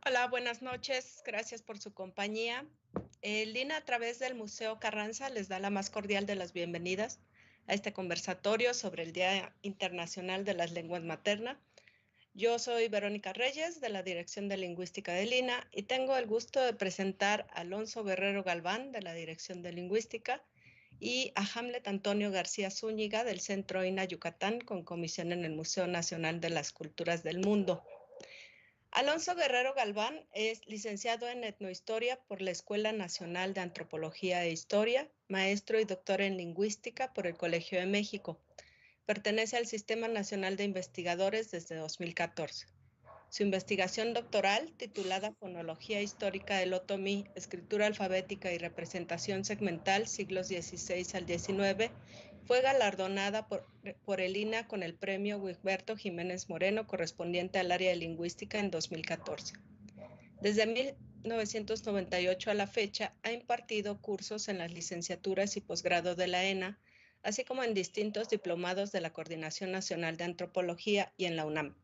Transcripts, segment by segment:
Hola, buenas noches. Gracias por su compañía. Lina, a través del Museo Carranza, les da la más cordial de las bienvenidas a este conversatorio sobre el Día Internacional de las Lenguas Maternas. Yo soy Verónica Reyes, de la Dirección de Lingüística de Lina, y tengo el gusto de presentar a Alonso Guerrero Galván, de la Dirección de Lingüística, y a Hamlet Antonio García Zúñiga, del Centro INA Yucatán, con comisión en el Museo Nacional de las Culturas del Mundo. Alonso Guerrero Galván es licenciado en Etnohistoria por la Escuela Nacional de Antropología e Historia, maestro y doctor en Lingüística por el Colegio de México. Pertenece al Sistema Nacional de Investigadores desde 2014. Su investigación doctoral, titulada Fonología Histórica del Otomí, Escritura Alfabética y Representación Segmental, siglos XVI al XIX, fue galardonada por el INA con el premio Wigberto Jiménez Moreno, correspondiente al área de lingüística en 2014. Desde 1998 a la fecha, ha impartido cursos en las licenciaturas y posgrado de la ENA, así como en distintos diplomados de la Coordinación Nacional de Antropología y en la UNAM.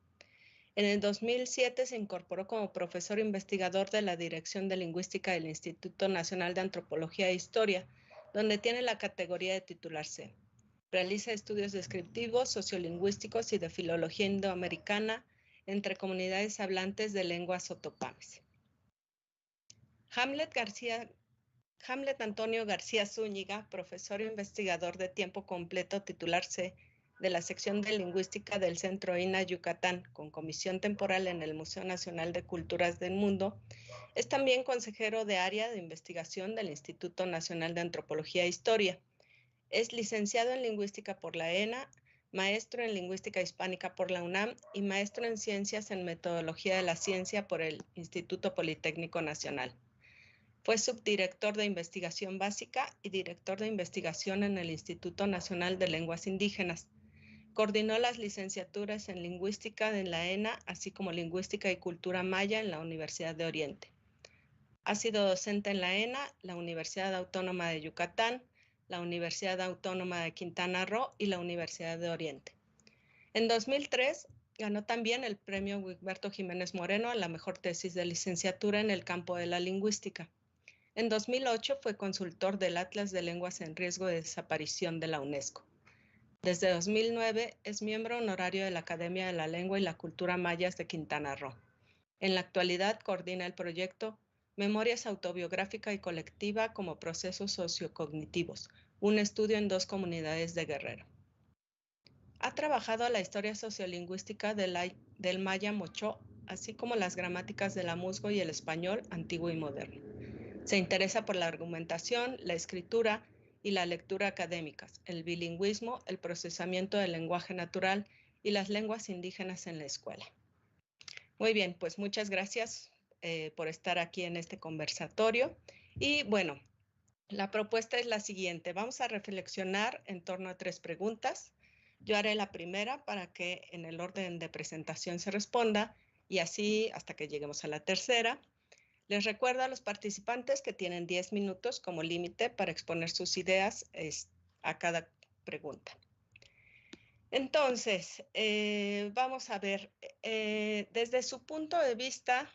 En el 2007 se incorporó como profesor investigador de la Dirección de Lingüística del Instituto Nacional de Antropología e Historia, donde tiene la categoría de titular C. Realiza estudios descriptivos, sociolingüísticos y de filología indoamericana entre comunidades hablantes de lenguas otopames. Hamlet Antonio García Zúñiga, profesor e investigador de tiempo completo titular C de la sección de Lingüística del Centro INA Yucatán, con comisión temporal en el Museo Nacional de Culturas del Mundo, es también consejero de área de investigación del Instituto Nacional de Antropología e Historia. Es licenciado en Lingüística por la ENA, maestro en Lingüística Hispánica por la UNAM y maestro en Ciencias en Metodología de la Ciencia por el Instituto Politécnico Nacional. Fue subdirector de Investigación Básica y director de Investigación en el Instituto Nacional de Lenguas Indígenas. Coordinó las licenciaturas en Lingüística en la ENA, así como Lingüística y Cultura Maya en la Universidad de Oriente. Ha sido docente en la ENA, la Universidad Autónoma de Yucatán, la Universidad Autónoma de Quintana Roo y la Universidad de Oriente. En 2003 ganó también el premio Wigberto Jiménez Moreno a la mejor tesis de licenciatura en el campo de la lingüística. En 2008 fue consultor del Atlas de Lenguas en Riesgo de Desaparición de la UNESCO. Desde 2009 es miembro honorario de la Academia de la Lengua y la Cultura Mayas de Quintana Roo. En la actualidad coordina el proyecto Memorias Autobiográfica y Colectiva como Procesos Sociocognitivos, un estudio en 2 comunidades de Guerrero. Ha trabajado la historia sociolingüística del maya mochó, así como las gramáticas del amuzgo y el español antiguo y moderno. Se interesa por la argumentación, la escritura y la lectura académicas, el bilingüismo, el procesamiento del lenguaje natural y las lenguas indígenas en la escuela. Muy bien, pues muchas gracias por estar aquí en este conversatorio. Y bueno, la propuesta es la siguiente. Vamos a reflexionar en torno a 3 preguntas. Yo haré la primera para que en el orden de presentación se responda y así hasta que lleguemos a la tercera. Les recuerdo a los participantes que tienen 10 minutos como límite para exponer sus ideas a cada pregunta. Entonces, vamos a ver, desde su punto de vista,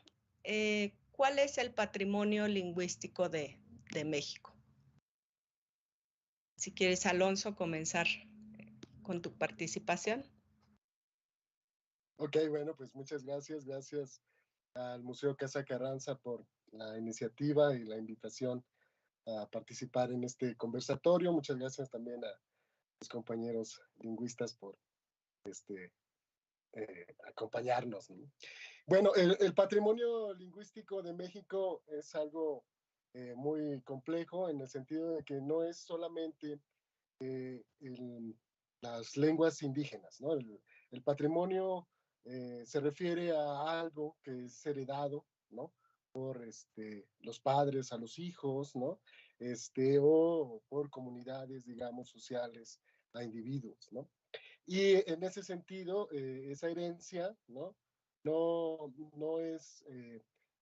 ¿cuál es el patrimonio lingüístico de México? Si quieres, Alonso, comenzar con tu participación. Ok, bueno, pues muchas gracias. Gracias al Museo Casa Carranza por la iniciativa y la invitación a participar en este conversatorio. Muchas gracias también a mis compañeros lingüistas por acompañarnos, ¿no? Bueno, el patrimonio lingüístico de México es algo muy complejo en el sentido de que no es solamente las lenguas indígenas, ¿no? El patrimonio se refiere a algo que es heredado, ¿no? Por los padres a los hijos, ¿no? O por comunidades, digamos, sociales a individuos, ¿no? Y en ese sentido, esa herencia, ¿no? No es,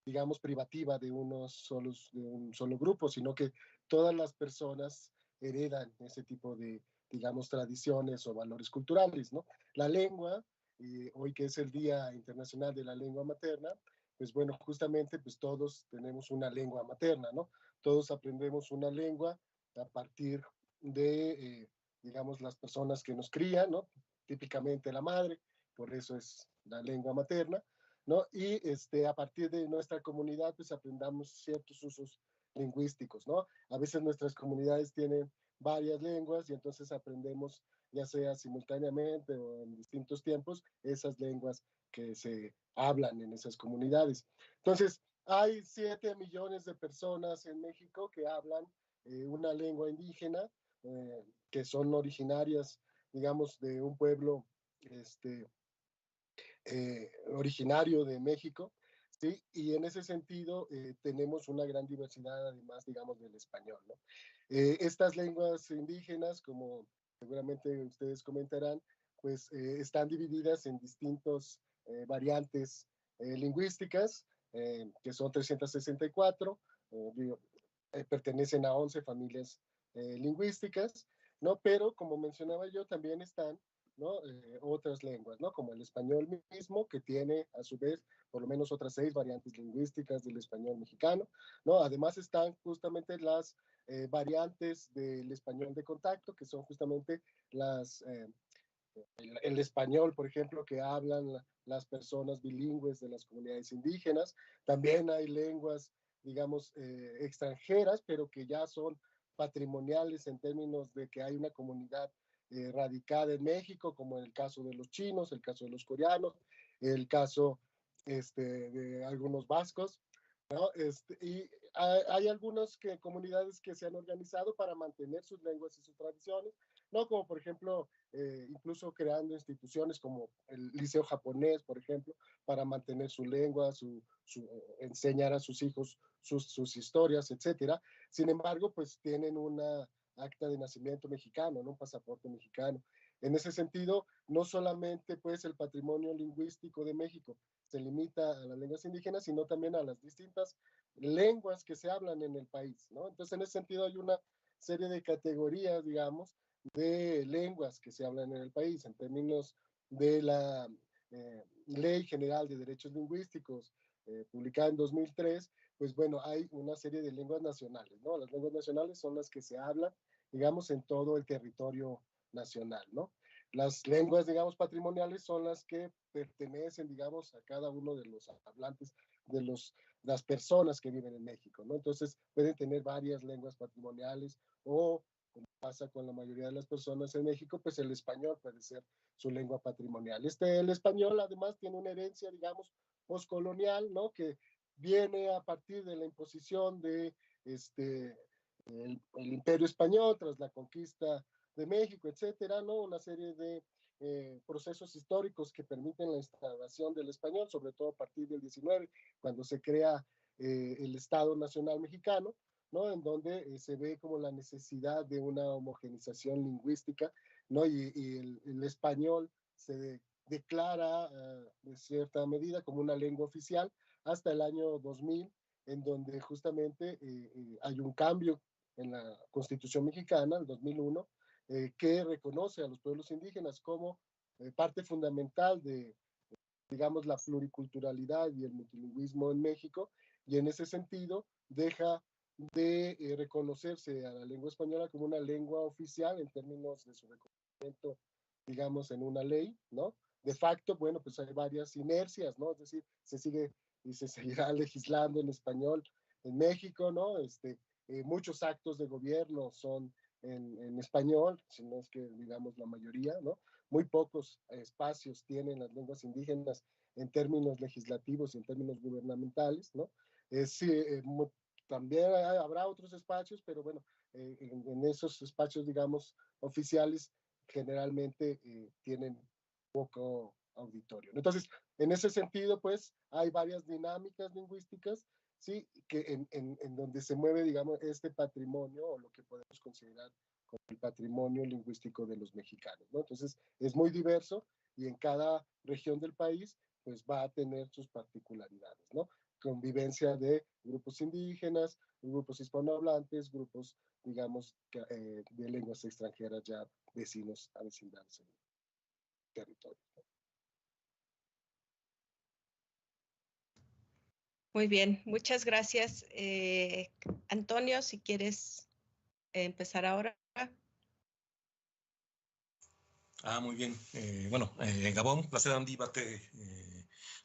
digamos, privativa de un solo grupo, sino que todas las personas heredan ese tipo de, digamos, tradiciones o valores culturales, ¿no? La lengua, hoy que es el Día Internacional de la Lengua Materna, pues bueno, justamente pues todos tenemos una lengua materna, ¿no? Todos aprendemos una lengua a partir de, digamos, las personas que nos crían, ¿no? Típicamente la madre, por eso es la lengua materna, ¿no? Y a partir de nuestra comunidad, pues aprendamos ciertos usos lingüísticos, ¿no? A veces nuestras comunidades tienen varias lenguas y entonces aprendemos, ya sea simultáneamente o en distintos tiempos, esas lenguas que se hablan en esas comunidades. Entonces, hay 7 millones de personas en México que hablan una lengua indígena, que son originarias, digamos, de un pueblo originario de México, ¿sí? Y en ese sentido tenemos una gran diversidad, además, digamos, del español, ¿no? Estas lenguas indígenas, como seguramente ustedes comentarán, pues están divididas en distintos variantes lingüísticas, que son 364, pertenecen a 11 familias lingüísticas, ¿no? Pero como mencionaba yo, también están, ¿no? Otras lenguas, ¿no? Como el español mismo, que tiene a su vez por lo menos otras 6 variantes lingüísticas del español mexicano, ¿no? Además están justamente las variantes del español de contacto, que son justamente el español, por ejemplo, que hablan las personas bilingües de las comunidades indígenas. También hay lenguas, digamos, extranjeras, pero que ya son patrimoniales en términos de que hay una comunidad radicada en México, como en el caso de los chinos, el caso de los coreanos, el caso de algunos vascos, ¿no? Y hay algunas comunidades que se han organizado para mantener sus lenguas y sus tradiciones, ¿no? Como por ejemplo, incluso creando instituciones como el Liceo Japonés, por ejemplo, para mantener su lengua, enseñar a sus hijos sus historias, etcétera. Sin embargo, pues tienen una acta de nacimiento mexicano, ¿no? Un pasaporte mexicano. En ese sentido, no solamente pues el patrimonio lingüístico de México se limita a las lenguas indígenas, sino también a las distintas lenguas que se hablan en el país, ¿no? Entonces, en ese sentido hay una serie de categorías, digamos, de lenguas que se hablan en el país en términos de la Ley General de Derechos Lingüísticos publicada en 2003, pues bueno, hay una serie de lenguas nacionales, ¿no? Las lenguas nacionales son las que se hablan, digamos, en todo el territorio nacional, ¿no? Las lenguas, digamos, patrimoniales son las que pertenecen, digamos, a cada uno de los hablantes, de las personas que viven en México, ¿no? Entonces, pueden tener varias lenguas patrimoniales o, como pasa con la mayoría de las personas en México, pues el español puede ser su lengua patrimonial. El español, además, tiene una herencia, digamos, postcolonial, ¿no? Que viene a partir de la imposición de el Imperio Español tras la conquista de México, etcétera, ¿no? Una serie de procesos históricos que permiten la instalación del español, sobre todo a partir del 19, cuando se crea el Estado Nacional Mexicano, ¿no? En donde se ve como la necesidad de una homogenización lingüística, ¿no? Y el español se declara de cierta medida como una lengua oficial hasta el año 2000, en donde justamente hay un cambio en la Constitución mexicana, el 2001, que reconoce a los pueblos indígenas como parte fundamental de, digamos, la pluriculturalidad y el multilingüismo en México, y en ese sentido deja de reconocerse a la lengua española como una lengua oficial en términos de su reconocimiento, digamos, en una ley, ¿no? De facto, bueno, pues hay varias inercias, ¿no? Es decir, se sigue y se seguirá legislando en español en México, ¿no? Muchos actos de gobierno son en español, si no es que digamos la mayoría, ¿no? Muy pocos espacios tienen las lenguas indígenas en términos legislativos y en términos gubernamentales, ¿no? Sí, también habrá otros espacios, pero bueno, en esos espacios, digamos, oficiales, generalmente tienen poco auditorio. Entonces, en ese sentido, pues, hay varias dinámicas lingüísticas, ¿sí? Que en donde se mueve, digamos, este patrimonio o lo que podemos considerar como el patrimonio lingüístico de los mexicanos, ¿no? Entonces, es muy diverso y en cada región del país, pues, va a tener sus particularidades, ¿no? Convivencia de grupos indígenas, grupos hispanohablantes, grupos, digamos, de lenguas extranjeras ya vecinos a vecindades en el territorio. Muy bien, muchas gracias. Antonio, si quieres empezar ahora. Muy bien. Gabon, placer Andy bate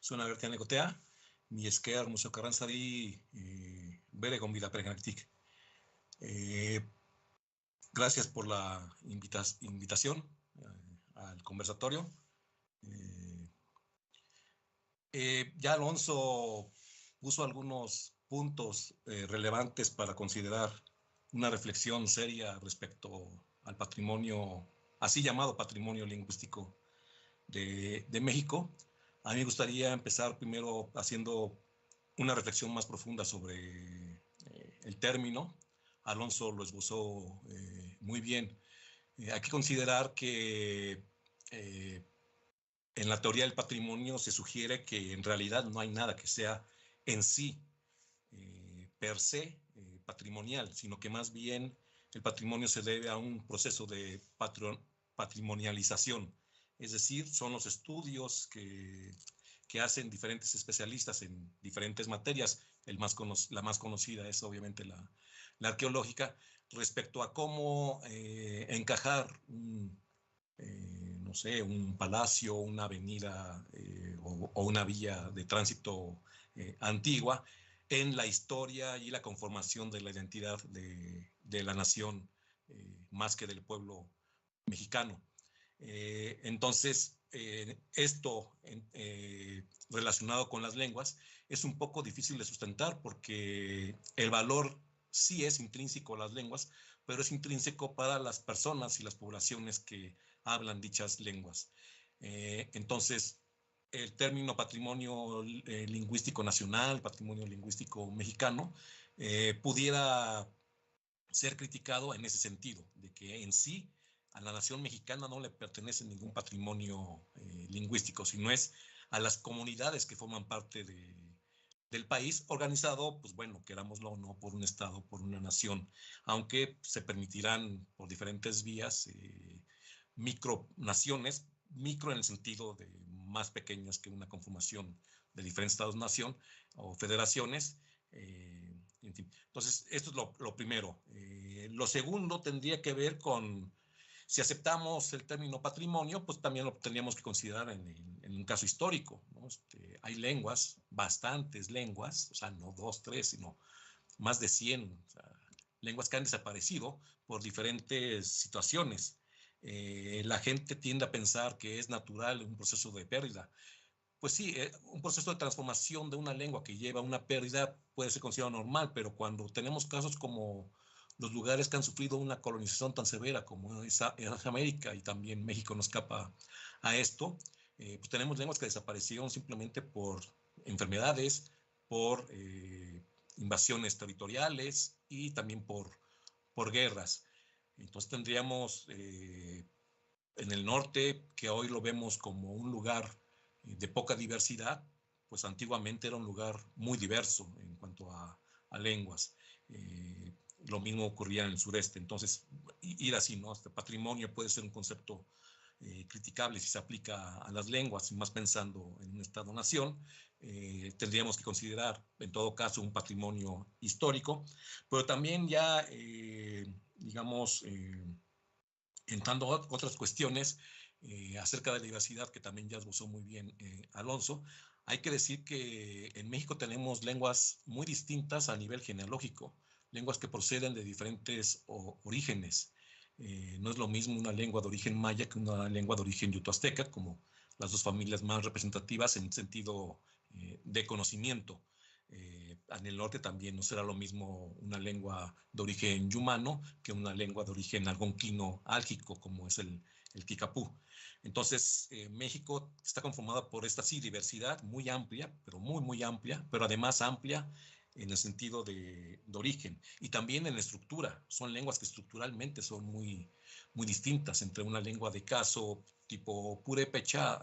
suena verte negotea. Mi esker Museo Carranzari, bere con vida pregnactic. Gracias por la invitación al conversatorio. Ya Alonso puso algunos puntos relevantes para considerar una reflexión seria respecto al patrimonio, así llamado patrimonio lingüístico de México. A mí me gustaría empezar primero haciendo una reflexión más profunda sobre el término. Alonso lo esbozó muy bien. Hay que considerar que en la teoría del patrimonio se sugiere que en realidad no hay nada que sea en sí per se patrimonial, sino que más bien el patrimonio se debe a un proceso de patrimonialización. Es decir, son los estudios que hacen diferentes especialistas en diferentes materias. La más conocida es obviamente la arqueológica, respecto a cómo encajar no sé, un palacio, una avenida o una vía de tránsito antigua en la historia y la conformación de la identidad de la nación, más que del pueblo mexicano. Entonces, esto relacionado con las lenguas es un poco difícil de sustentar porque el valor sí es intrínseco a las lenguas, pero es intrínseco para las personas y las poblaciones que hablan dichas lenguas. Entonces, el término patrimonio lingüístico nacional, patrimonio lingüístico mexicano, pudiera ser criticado en ese sentido, de que en sí a la nación mexicana no le pertenece ningún patrimonio lingüístico, sino es a las comunidades que forman parte del país, organizado, pues bueno, querámoslo o no, por un Estado, por una nación, aunque se permitirán por diferentes vías micronaciones, micro en el sentido de más pequeñas que una conformación de diferentes estados-nación o federaciones. En fin. Entonces, esto es lo primero. Lo segundo tendría que ver con, si aceptamos el término patrimonio, pues también lo tendríamos que considerar en un caso histórico, ¿no? Hay lenguas, bastantes lenguas, o sea, no 2, 3, sino más de 100, o sea, lenguas que han desaparecido por diferentes situaciones. La gente tiende a pensar que es natural un proceso de pérdida. Pues sí, un proceso de transformación de una lengua que lleva a una pérdida puede ser considerado normal, pero cuando tenemos casos como los lugares que han sufrido una colonización tan severa como es América, y también México no escapa a esto, pues tenemos lenguas que desaparecieron simplemente por enfermedades, por invasiones territoriales y también por guerras. Entonces tendríamos en el norte, que hoy lo vemos como un lugar de poca diversidad, pues antiguamente era un lugar muy diverso en cuanto a lenguas. Lo mismo ocurría en el sureste. Entonces, ir así, ¿no? Este patrimonio puede ser un concepto criticable si se aplica a las lenguas, y más pensando en un Estado-nación. Tendríamos que considerar, en todo caso, un patrimonio histórico, pero también ya, digamos, entrando a otras cuestiones acerca de la diversidad, que también ya esbozó muy bien Alonso, hay que decir que en México tenemos lenguas muy distintas a nivel genealógico, lenguas que proceden de diferentes orígenes. No es lo mismo una lengua de origen maya que una lengua de origen yuto-azteca, como las dos familias más representativas en sentido de conocimiento. En el norte también no será lo mismo una lengua de origen yumano que una lengua de origen algonquino álgico, como es el kikapú. Entonces, México está conformada por esta sí diversidad muy amplia, pero muy amplia, pero además amplia en el sentido de origen y también en la estructura. Son lenguas que estructuralmente son muy distintas entre una lengua de caso tipo purépecha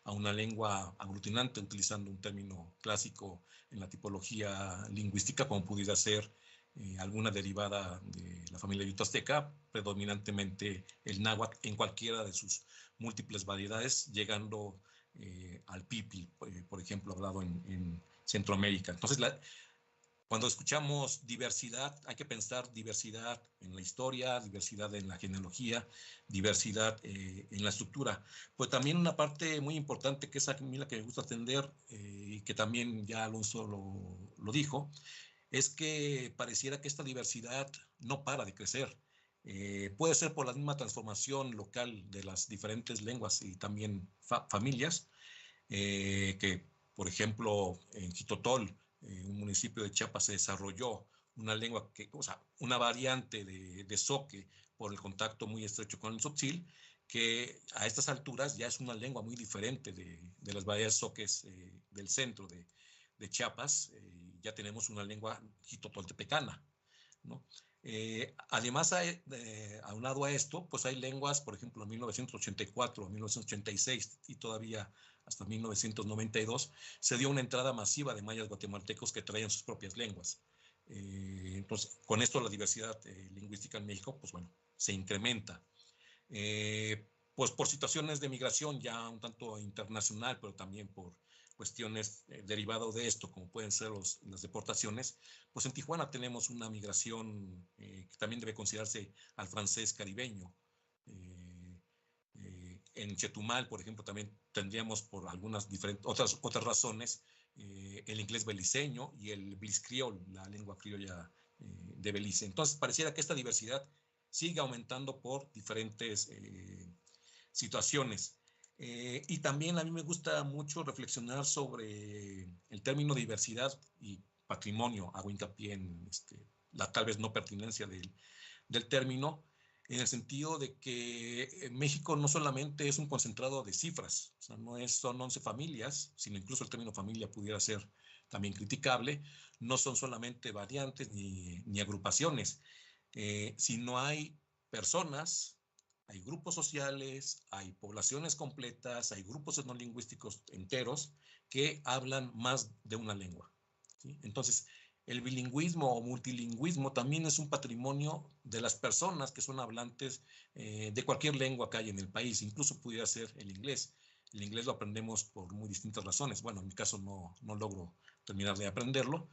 a una lengua aglutinante, utilizando un término clásico en la tipología lingüística, como pudiera ser alguna derivada de la familia yuto-azteca, predominantemente el náhuatl en cualquiera de sus múltiples variedades, llegando al pipi, por ejemplo, hablado en Centroamérica. Entonces, cuando escuchamos diversidad, hay que pensar diversidad en la historia, diversidad en la genealogía, diversidad en la estructura. Pues también una parte muy importante, que es a mí la que me gusta atender, y que también ya Alonso lo dijo, es que pareciera que esta diversidad no para de crecer. Puede ser por la misma transformación local de las diferentes lenguas y también familias, que, por ejemplo, en Jitotol, un municipio de Chiapas, se desarrolló una lengua, o sea, una variante de zoque por el contacto muy estrecho con el tzotzil, que a estas alturas ya es una lengua muy diferente de las variedades zoques del centro de Chiapas. Ya tenemos una lengua jitotoltepecana, ¿no? Además, aunado a esto, pues hay lenguas, por ejemplo, en 1984, 1986 y todavía hasta 1992, se dio una entrada masiva de mayas guatemaltecos que traían sus propias lenguas. Entonces, con esto la diversidad lingüística en México, pues bueno, se incrementa. Pues por situaciones de migración ya un tanto internacional, pero también por cuestiones derivadas de esto, como pueden ser las deportaciones, pues en Tijuana tenemos una migración que también debe considerarse al francés caribeño. En Chetumal, por ejemplo, también tendríamos por algunas otras razones el inglés beliceño y el Belize criol, la lengua criolla de Belice. Entonces, pareciera que esta diversidad sigue aumentando por diferentes situaciones. Y también a mí me gusta mucho reflexionar sobre el término diversidad y patrimonio. Hago hincapié en la tal vez no pertinencia del término, en el sentido de que México no solamente es un concentrado de cifras, o sea, son 11 familias, sino incluso el término familia pudiera ser también criticable, no son solamente variantes ni agrupaciones, sino hay personas, hay grupos sociales, hay poblaciones completas, hay grupos etnolingüísticos enteros que hablan más de una lengua, ¿sí? Entonces, el bilingüismo o multilingüismo también es un patrimonio de las personas que son hablantes de cualquier lengua que hay en el país, incluso pudiera ser el inglés. El inglés lo aprendemos por muy distintas razones. Bueno, en mi caso no logro terminar de aprenderlo,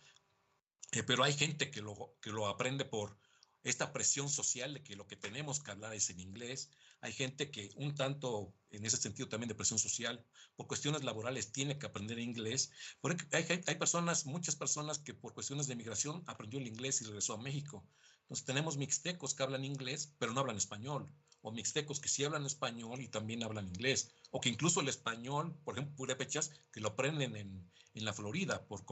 pero hay gente que lo aprende por esta presión social de que lo que tenemos que hablar es en inglés. Hay gente que un tanto, en ese sentido también de presión social, por cuestiones laborales tiene que aprender inglés. Porque hay personas, muchas personas que por cuestiones de migración aprendió el inglés y regresó a México. Entonces tenemos mixtecos que hablan inglés, pero no hablan español. O mixtecos que sí hablan español y también hablan inglés. O que incluso el español, por ejemplo, purépechas, que lo aprenden en la Florida por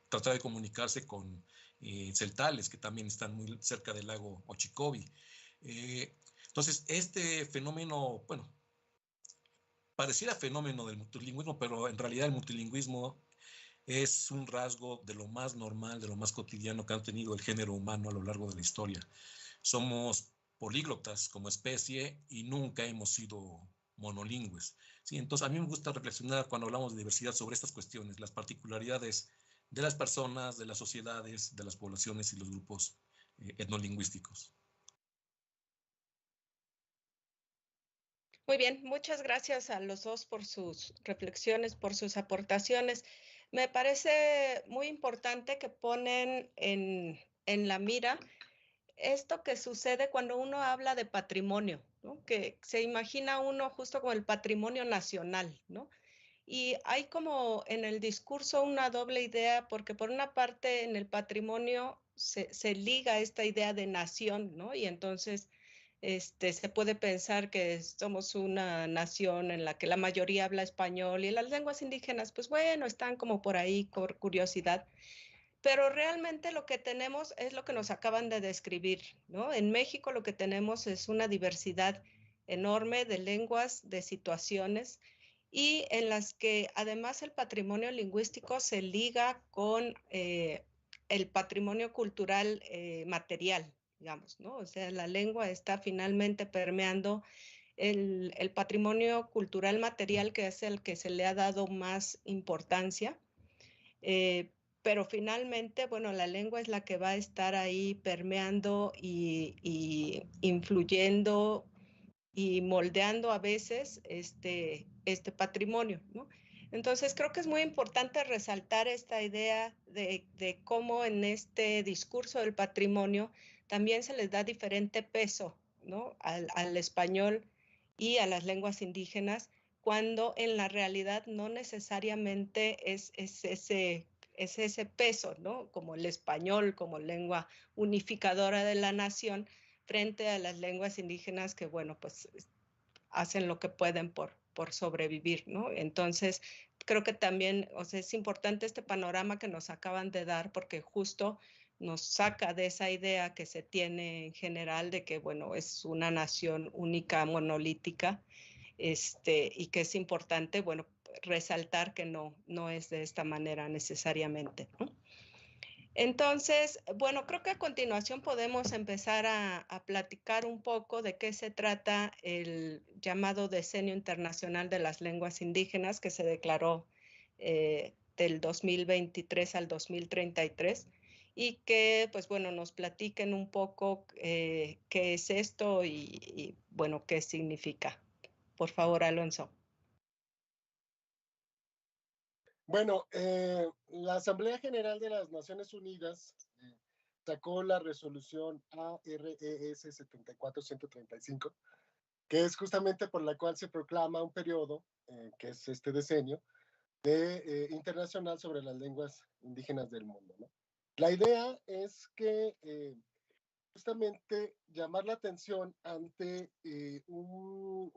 tratar de comunicarse con celtales, que también están muy cerca del lago Ochicovi. Entonces, este fenómeno, bueno, pareciera fenómeno del multilingüismo, pero en realidad el multilingüismo es un rasgo de lo más normal, de lo más cotidiano que ha tenido el género humano a lo largo de la historia. Somos políglotas como especie y nunca hemos sido monolingües, ¿sí? Entonces, a mí me gusta reflexionar cuando hablamos de diversidad sobre estas cuestiones, las particularidades de las personas, de las sociedades, de las poblaciones y los grupos etnolingüísticos. Muy bien, muchas gracias a los dos por sus reflexiones, por sus aportaciones. Me parece muy importante que ponen en la mira esto que sucede cuando uno habla de patrimonio, ¿no? Que se imagina uno justo como el patrimonio nacional, ¿no? Y hay como en el discurso una doble idea, porque por una parte en el patrimonio se liga esta idea de nación, ¿no? Y entonces se puede pensar que somos una nación en la que la mayoría habla español y las lenguas indígenas, pues bueno, están como por ahí por curiosidad. Pero realmente lo que tenemos es lo que nos acaban de describir, ¿no? En México lo que tenemos es una diversidad enorme de lenguas, de situaciones, y en las que además el patrimonio lingüístico se liga con el patrimonio cultural material, digamos, ¿no? O sea, la lengua está finalmente permeando el patrimonio cultural material, que es el que se le ha dado más importancia. Pero finalmente, bueno, la lengua es la que va a estar ahí permeando y influyendo y moldeando a veces este patrimonio, ¿no? Entonces, creo que es muy importante resaltar esta idea de cómo en este discurso del patrimonio también se les da diferente peso, ¿no?, al español y a las lenguas indígenas, cuando en la realidad no necesariamente es ese peso, ¿no?, como el español, como lengua unificadora de la nación, frente a las lenguas indígenas que, bueno, pues hacen lo que pueden por sobrevivir, ¿no? Entonces, creo que también, o sea, es importante este panorama que nos acaban de dar, porque justo nos saca de esa idea que se tiene en general de que, bueno, es una nación única, monolítica, y que es importante, bueno, resaltar que no es de esta manera necesariamente, ¿no? Entonces, bueno, creo que a continuación podemos empezar a platicar un poco de qué se trata el llamado Decenio Internacional de las Lenguas Indígenas, que se declaró del 2023 al 2033, y que, pues bueno, nos platiquen un poco qué es esto y, bueno, qué significa. Por favor, Alonso. Bueno, la Asamblea General de las Naciones Unidas sacó la resolución ARES 74135, que es justamente por la cual se proclama un periodo, que es este decenio, internacional sobre las lenguas indígenas del mundo, ¿no? La idea es que justamente llamar la atención ante un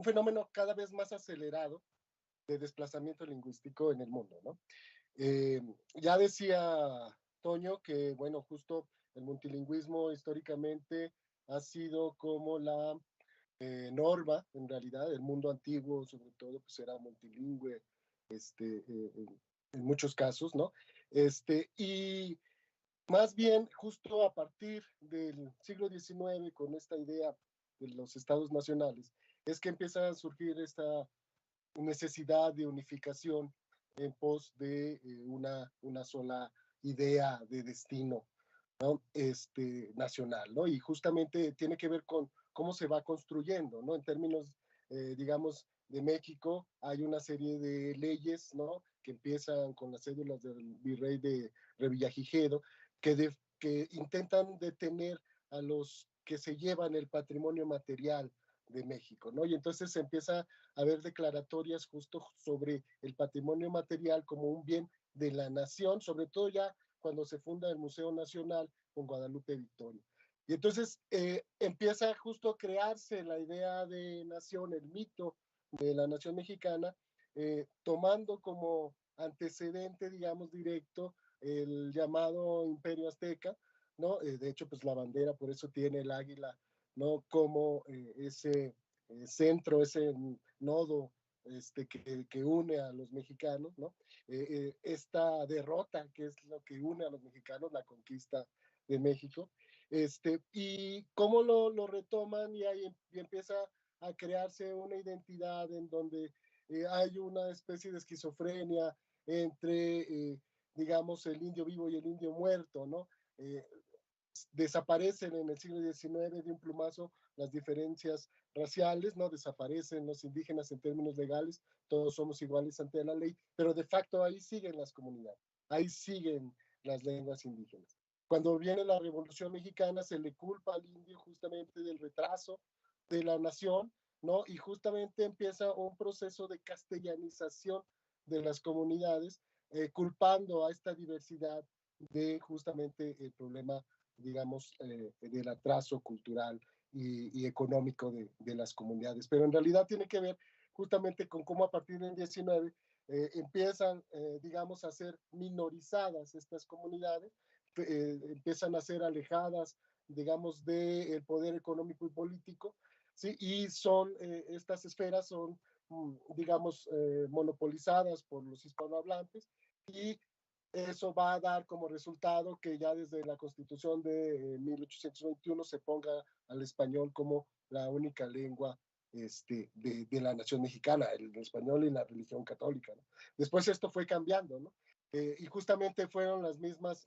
fenómeno cada vez más acelerado de desplazamiento lingüístico en el mundo, ¿no? Ya decía Toño que, bueno, justo el multilingüismo históricamente ha sido como la norma, en realidad, el mundo antiguo, sobre todo, pues era multilingüe, en muchos casos, ¿no? Y más bien, justo a partir del siglo XIX, con esta idea de los estados nacionales, es que empieza a surgir esta necesidad de unificación en pos de una sola idea de destino, ¿no? Nacional, ¿no? Y justamente tiene que ver con cómo se va construyendo, ¿no? En términos, digamos, de México, hay una serie de leyes, ¿no?, que empiezan con las cédulas del virrey de Revillagigedo, que intentan detener a los que se llevan el patrimonio material de México, ¿no? Y entonces se empieza a ver declaratorias justo sobre el patrimonio material como un bien de la nación, sobre todo ya cuando se funda el Museo Nacional con Guadalupe Victoria. Y entonces empieza justo a crearse la idea de nación, el mito de la nación mexicana, tomando como antecedente, digamos, directo el llamado Imperio Azteca, ¿no? De hecho, pues la bandera por eso tiene el águila, ¿no?, como ese centro, ese nodo que une a los mexicanos, ¿no? Esta derrota, que es lo que une a los mexicanos, la conquista de México, y cómo lo retoman y ahí empieza a crearse una identidad en donde hay una especie de esquizofrenia entre, digamos, el indio vivo y el indio muerto, ¿no? Desaparecen en el siglo XIX de un plumazo las diferencias raciales, ¿no? Desaparecen los indígenas en términos legales, todos somos iguales ante la ley, pero de facto ahí siguen las comunidades, ahí siguen las lenguas indígenas. Cuando viene la Revolución Mexicana se le culpa al indio justamente del retraso de la nación, ¿no? Y justamente empieza un proceso de castellanización de las comunidades, culpando a esta diversidad de justamente el problema, digamos, del atraso cultural y económico de las comunidades. Pero en realidad tiene que ver justamente con cómo a partir del 19 empiezan, digamos, a ser minorizadas estas comunidades, empiezan a ser alejadas, digamos, del poder económico y político, ¿sí? Y estas esferas son, digamos, monopolizadas por los hispanohablantes, y eso va a dar como resultado que ya desde la Constitución de 1821 se ponga al español como la única lengua de la nación mexicana, el español y la religión católica, ¿no? Después esto fue cambiando, ¿no? Y justamente fueron las mismas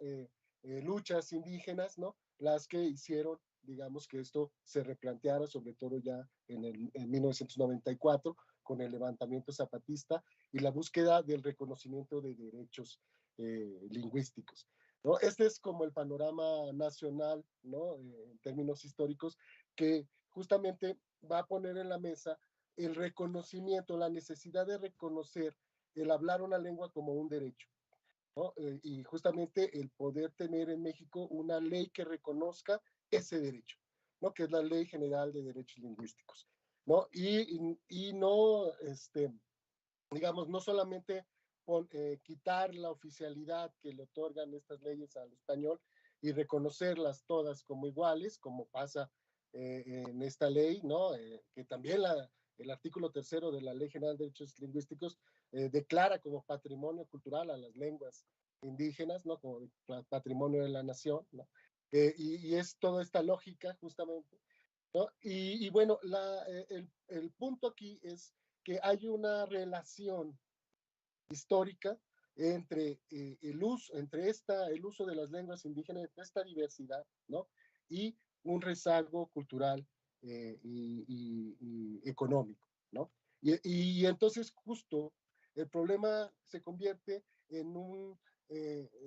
luchas indígenas, ¿no?, las que hicieron, digamos, que esto se replanteara, sobre todo ya en 1994, con el levantamiento zapatista y la búsqueda del reconocimiento de derechos lingüísticos, ¿no? Este es como el panorama nacional, ¿no? En términos históricos, que justamente va a poner en la mesa el reconocimiento, la necesidad de reconocer el hablar una lengua como un derecho, ¿no? Y justamente el poder tener en México una ley que reconozca ese derecho, ¿no? Que es la Ley General de Derechos Lingüísticos, ¿no? Y no, digamos, no solamente quitar la oficialidad que le otorgan estas leyes al español y reconocerlas todas como iguales, como pasa en esta ley, ¿no? Que también el artículo 3º de la Ley General de Derechos Lingüísticos declara como patrimonio cultural a las lenguas indígenas, ¿no? Como patrimonio de la nación, ¿no? Y es toda esta lógica justamente, ¿no? Y bueno, el punto aquí es que hay una relación histórica entre el uso de las lenguas indígenas, esta diversidad, ¿no? Y un rezago cultural y económico, ¿no? Y entonces justo el problema se convierte en un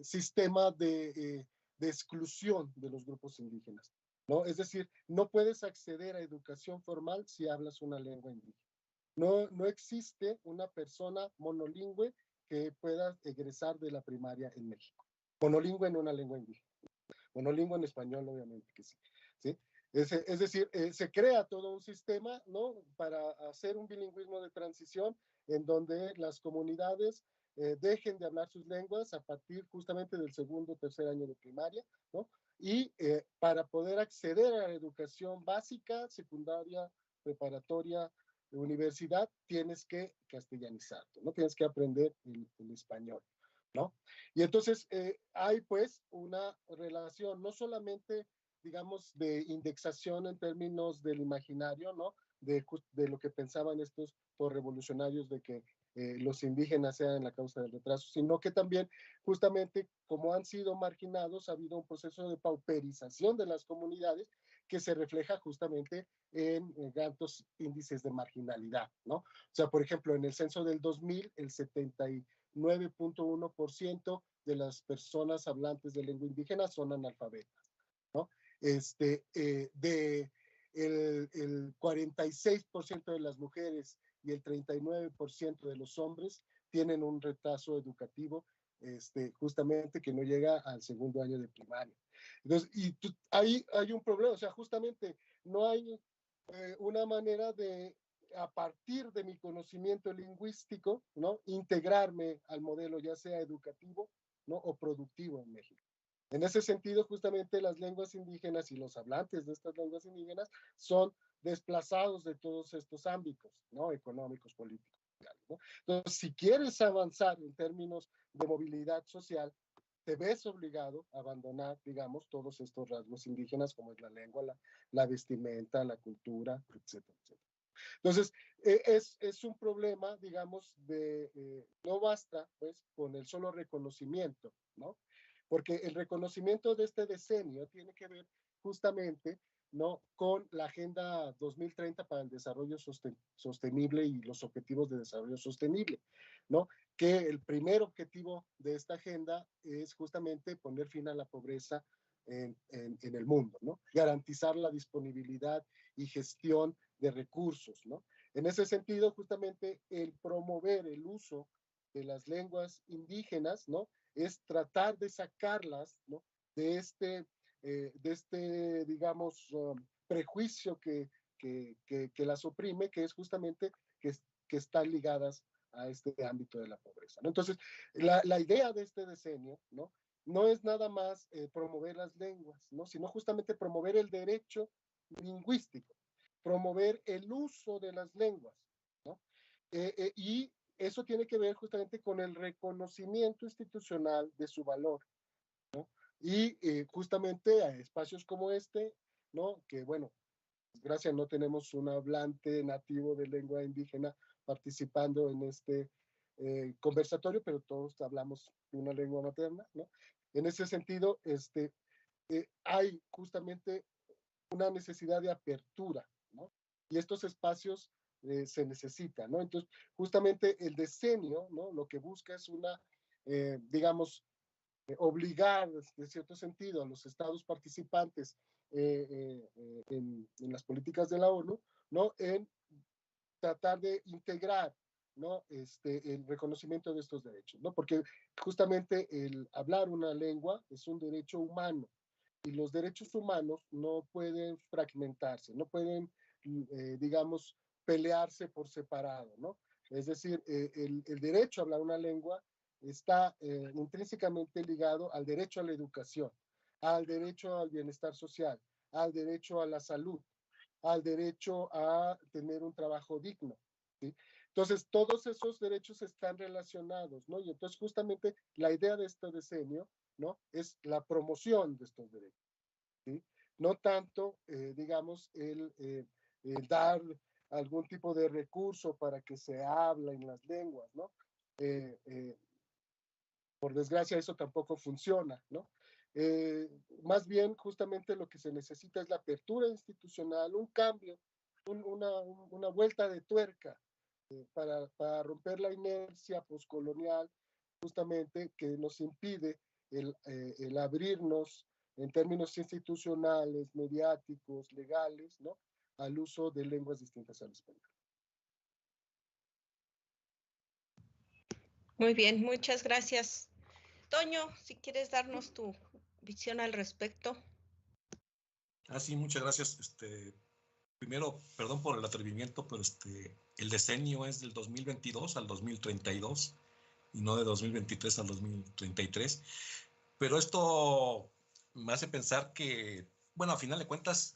sistema de exclusión de los grupos indígenas, ¿no? Es decir, no puedes acceder a educación formal si hablas una lengua indígena. No existe una persona monolingüe que pueda egresar de la primaria en México. Monolingüe en una lengua indígena. Monolingüe en español, obviamente que sí. ¿Sí? Es decir, se crea todo un sistema, ¿no? Para hacer un bilingüismo de transición en donde las comunidades dejen de hablar sus lenguas a partir justamente del segundo o tercer año de primaria, ¿no? Y para poder acceder a la educación básica, secundaria, preparatoria, de universidad, tienes que castellanizarte, ¿no? Tienes que aprender el español, ¿no? Y entonces hay pues una relación, no solamente, digamos, de indexación en términos del imaginario, ¿no? De lo que pensaban estos revolucionarios de que los indígenas sean la causa del retraso, sino que también justamente como han sido marginados, ha habido un proceso de pauperización de las comunidades que se refleja justamente en altos índices de marginalidad, ¿no? O sea, por ejemplo, en el censo del 2000, el 79.1% de las personas hablantes de lengua indígena son analfabetas, ¿no? El 46% de las mujeres y el 39% de los hombres tienen un retraso educativo justamente que no llega al segundo año de primaria. Entonces, ahí hay un problema, o sea, justamente no hay una manera de, a partir de mi conocimiento lingüístico, ¿no? Integrarme al modelo ya sea educativo, ¿no? O productivo en México. En ese sentido, justamente las lenguas indígenas y los hablantes de estas lenguas indígenas son desplazados de todos estos ámbitos, ¿no? Económicos, políticos, sociales, ¿no? Entonces, si quieres avanzar en términos de movilidad social, te ves obligado a abandonar, digamos, todos estos rasgos indígenas como es la lengua, la vestimenta, la cultura, etcétera, etcétera. Entonces, es un problema, digamos, no basta, pues, con el solo reconocimiento, ¿no? Porque el reconocimiento de este decenio tiene que ver justamente, ¿no? Con la Agenda 2030 para el Desarrollo Sostenible y los Objetivos de Desarrollo Sostenible, ¿no? Que el primer objetivo de esta agenda es justamente poner fin a la pobreza en el mundo, ¿no? Garantizar la disponibilidad y gestión de recursos, ¿no? En ese sentido, justamente el promover el uso de las lenguas indígenas, ¿no? Es tratar de sacarlas, ¿no? De digamos, prejuicio que las oprime, que es justamente que están ligadas a este ámbito de la pobreza, ¿no? Entonces, la idea de este decenio, ¿no? No es nada más promover las lenguas, ¿no? Sino justamente promover el derecho lingüístico, promover el uso de las lenguas, ¿no? Y eso tiene que ver justamente con el reconocimiento institucional de su valor, ¿no? Y justamente a espacios como este, ¿no? Que bueno, desgracia no tenemos un hablante nativo de lengua indígena participando en este conversatorio, pero todos hablamos una lengua materna, ¿no? En ese sentido, hay justamente una necesidad de apertura, ¿no? Y estos espacios se necesita, ¿no? Entonces, justamente el decenio, ¿no? Lo que busca es una, digamos, obligar, de cierto sentido, a los estados participantes en las políticas de la ONU, ¿no? En tratar de integrar, ¿no? El reconocimiento de estos derechos, ¿no? Porque justamente el hablar una lengua es un derecho humano y los derechos humanos no pueden fragmentarse, no pueden, digamos, pelearse por separado, ¿no? Es decir, el derecho a hablar una lengua está intrínsecamente ligado al derecho a la educación, al derecho al bienestar social, al derecho a la salud, al derecho a tener un trabajo digno, ¿sí? Entonces, todos esos derechos están relacionados, ¿no? Y entonces, justamente, la idea de este decenio, ¿no? Es la promoción de estos derechos, ¿sí? No tanto, digamos, el dar algún tipo de recurso para que se hable en las lenguas, ¿no? Eh, eh, por desgracia, eso tampoco funciona, ¿no? Más bien, justamente lo que se necesita es la apertura institucional, un cambio, una vuelta de tuerca para romper la inercia poscolonial, justamente que nos impide el abrirnos en términos institucionales, mediáticos, legales, ¿no? Al uso de lenguas distintas al español. Muy bien, muchas gracias. Toño, si quieres darnos tu visión al respecto. Sí, muchas gracias. Primero, perdón por el atrevimiento, pero el decenio es del 2022 al 2032 y no de 2023 al 2033. Pero esto me hace pensar que, bueno, a final de cuentas,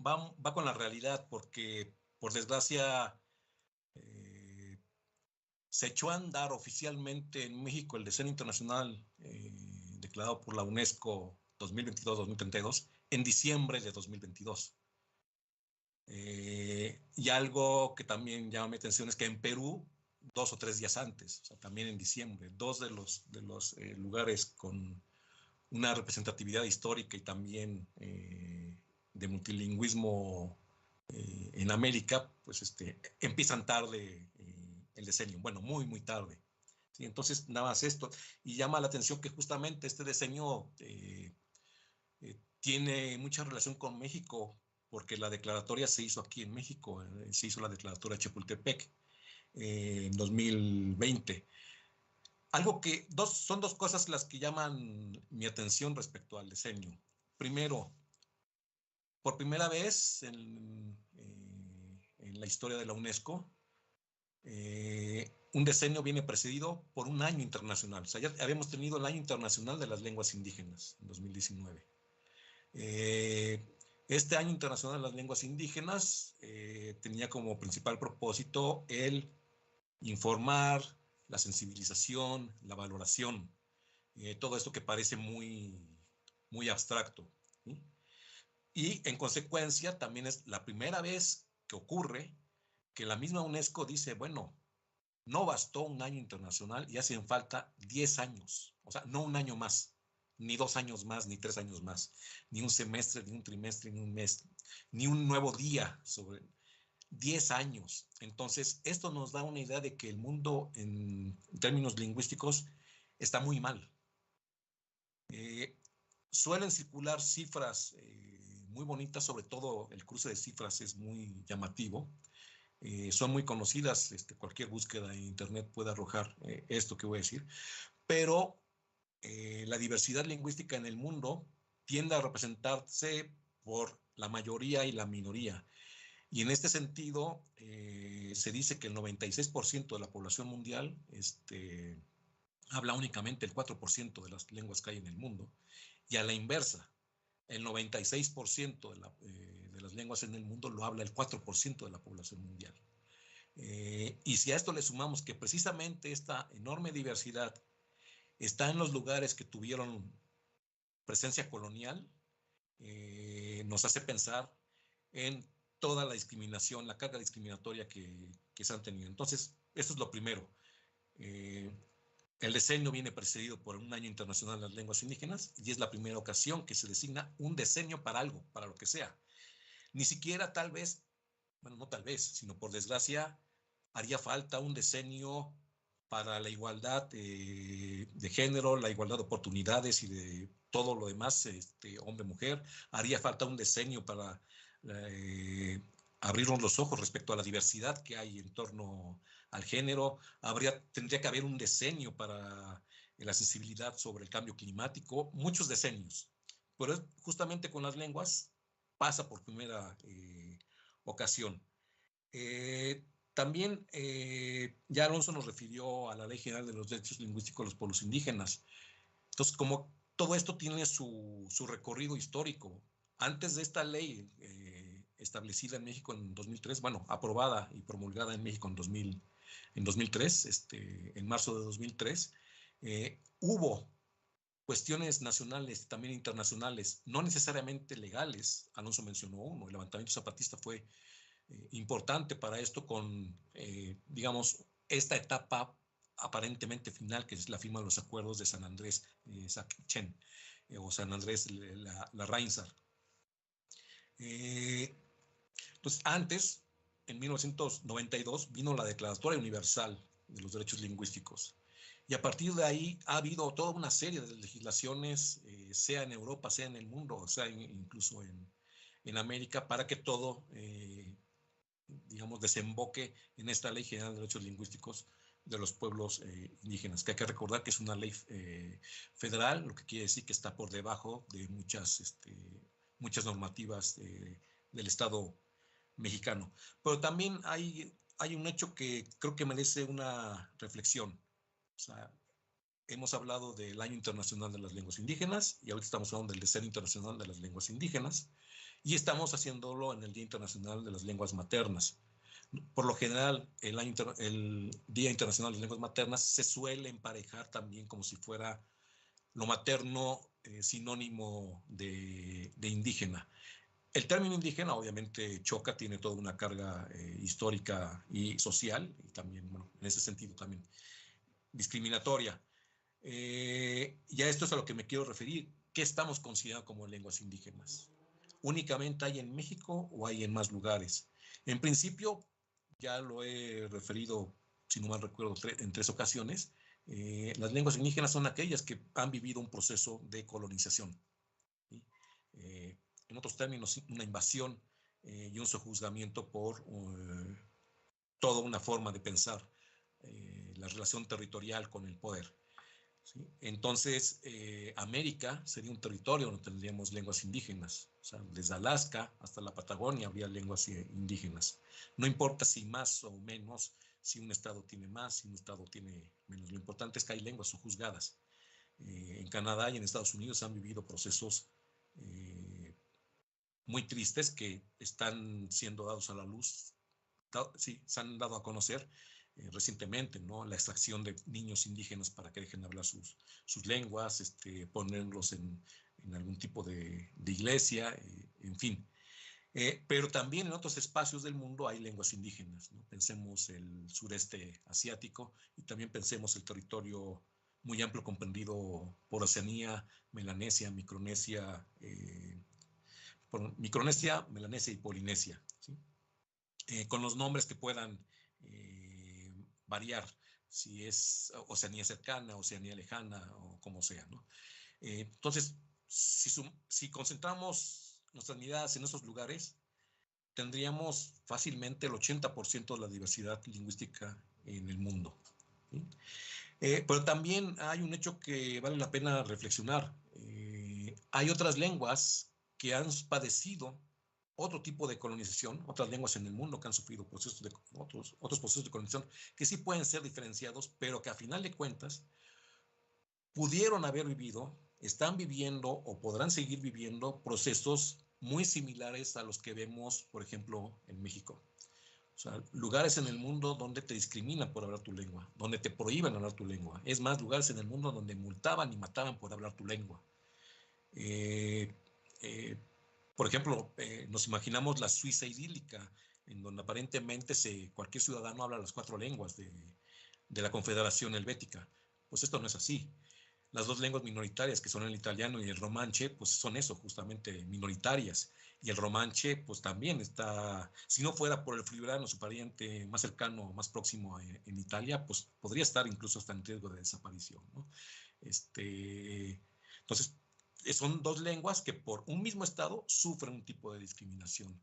va con la realidad, porque por desgracia se echó a andar oficialmente en México el decenio internacional declarado por la UNESCO 2022-2032 en diciembre de 2022. Y algo que también llama mi atención es que en Perú, 2 o 3 días antes, o sea, también en diciembre, dos de los lugares con una representatividad histórica y también de multilingüismo en América, pues empiezan tarde el decenio, bueno, muy, muy tarde. ¿Sí? Entonces, nada más esto. Y llama la atención que justamente este decenio tiene mucha relación con México, porque la declaratoria se hizo aquí en México, se hizo la declaratoria de Chapultepec en 2020. Algo que son dos cosas las que llaman mi atención respecto al decenio. Primero, por primera vez en la historia de la UNESCO, un decenio viene precedido por un año internacional. O sea, ya habíamos tenido el Año Internacional de las Lenguas Indígenas en 2019. Este Año Internacional de las Lenguas Indígenas tenía como principal propósito el informar, la sensibilización, la valoración, todo esto que parece muy, muy abstracto, ¿sí? Y en consecuencia también es la primera vez que ocurre que la misma UNESCO dice, bueno, no bastó un año internacional y hacen falta 10 años, o sea, no un año más, ni 2 años más, ni 3 años más, ni un semestre, ni un trimestre, ni un mes, ni un nuevo día sobre 10 años. Entonces, esto nos da una idea de que el mundo en términos lingüísticos está muy mal. Suelen circular cifras muy bonitas, sobre todo el cruce de cifras es muy llamativo. Son muy conocidas, cualquier búsqueda en internet puede arrojar esto que voy a decir, pero la diversidad lingüística en el mundo tiende a representarse por la mayoría y la minoría. Y en este sentido, se dice que el 96% de la población mundial habla únicamente el 4% de las lenguas que hay en el mundo. Y a la inversa, el 96% de las lenguas en el mundo lo habla el 4% de la población mundial. Y si a esto le sumamos que precisamente esta enorme diversidad está en los lugares que tuvieron presencia colonial, nos hace pensar en toda la discriminación, la carga discriminatoria que se han tenido. Entonces, esto es lo primero. El decenio viene precedido por un Año Internacional de las Lenguas Indígenas y es la primera ocasión que se designa un decenio para algo, para lo que sea. Ni siquiera tal vez bueno, no tal vez, sino por desgracia, haría falta un decenio para la igualdad de género, la igualdad de oportunidades y de todo lo demás, hombre-mujer. Haría falta un decenio para abrirnos los ojos respecto a la diversidad que hay en torno al género. Tendría que haber un decenio para la sensibilidad sobre el cambio climático, muchos decenios. Pero justamente con las lenguas pasa por primera ocasión. También ya Alonso nos refirió a la Ley General de los Derechos Lingüísticos de los Pueblos Indígenas. Entonces, como todo esto tiene su recorrido histórico, antes de esta ley establecida en México en 2003, bueno, aprobada y promulgada en México en 2003, en marzo de 2003, hubo cuestiones nacionales, también internacionales, no necesariamente legales. Alonso mencionó uno, el levantamiento zapatista fue importante para esto con, digamos, esta etapa aparentemente final, que es la firma de los acuerdos de San Andrés Sacchen, o San Andrés la Reinsar. Entonces, antes, en 1992, vino la Declaratoria Universal de los Derechos Lingüísticos. Y a partir de ahí ha habido toda una serie de legislaciones, sea en Europa, sea en el mundo, o sea, incluso en América, para que todo digamos, desemboque en esta Ley General de Derechos Lingüísticos de los Pueblos Indígenas, que hay que recordar que es una ley federal, lo que quiere decir que está por debajo de muchas normativas del Estado mexicano. Pero también hay un hecho que creo que merece una reflexión. O sea, hemos hablado del Año Internacional de las Lenguas Indígenas y ahorita estamos hablando del Decenio Internacional de las Lenguas Indígenas y estamos haciéndolo en el Día Internacional de las Lenguas Maternas. Por lo general, el Día Internacional de las Lenguas Maternas se suele emparejar también como si fuera lo materno sinónimo de indígena. El término indígena obviamente choca, tiene toda una carga histórica y social y también, bueno, en ese sentido también discriminatoria. Y a esto es a lo que me quiero referir. ¿Qué estamos considerando como lenguas indígenas? ¿Únicamente hay en México o hay en más lugares? En principio, ya lo he referido, si no mal recuerdo, en 3 ocasiones, las lenguas indígenas son aquellas que han vivido un proceso de colonización. ¿Sí? En otros términos, una invasión y un sojuzgamiento por toda una forma de pensar la relación territorial con el poder. ¿Sí? Entonces, América sería un territorio donde tendríamos lenguas indígenas. O sea, desde Alaska hasta la Patagonia habría lenguas indígenas. No importa si más o menos, si un estado tiene más, si un estado tiene menos. Lo importante es que hay lenguas sojuzgadas. En Canadá y en Estados Unidos han vivido procesos muy tristes que están siendo dados a la luz, sí, se han dado a conocer recientemente, ¿no? La extracción de niños indígenas para que dejen hablar sus lenguas, ponerlos en algún tipo de iglesia, en fin. Pero también en otros espacios del mundo hay lenguas indígenas, ¿no? Pensemos el sureste asiático y también pensemos el territorio muy amplio comprendido por Oceanía, Melanesia, Micronesia, Melanesia y Polinesia, ¿sí? Con los nombres que puedan variar, si es Oceanía cercana, Oceanía lejana o como sea, ¿no? Entonces, si concentramos nuestras miradas en esos lugares, tendríamos fácilmente el 80% de la diversidad lingüística en el mundo, ¿sí? Pero también hay un hecho que vale la pena reflexionar. Hay otras lenguas que han padecido otro tipo de colonización, otras lenguas en el mundo que han sufrido otros procesos de colonización que sí pueden ser diferenciados, pero que a final de cuentas pudieron haber vivido, están viviendo o podrán seguir viviendo procesos muy similares a los que vemos, por ejemplo, en México. O sea, lugares en el mundo donde te discriminan por hablar tu lengua, donde te prohíben hablar tu lengua. Es más, lugares en el mundo donde multaban y mataban por hablar tu lengua. Por ejemplo, nos imaginamos la Suiza idílica, en donde aparentemente cualquier ciudadano habla las 4 lenguas de la Confederación Helvética. Pues esto no es así. las dos lenguas minoritarias, que son el italiano y el romanche, pues son eso, justamente minoritarias. Y el romanche, pues también está, si no fuera por el friulano, su pariente más cercano, más próximo en Italia, pues podría estar incluso hasta en riesgo de desaparición, ¿no? Entonces, son dos lenguas que por un mismo estado sufren un tipo de discriminación.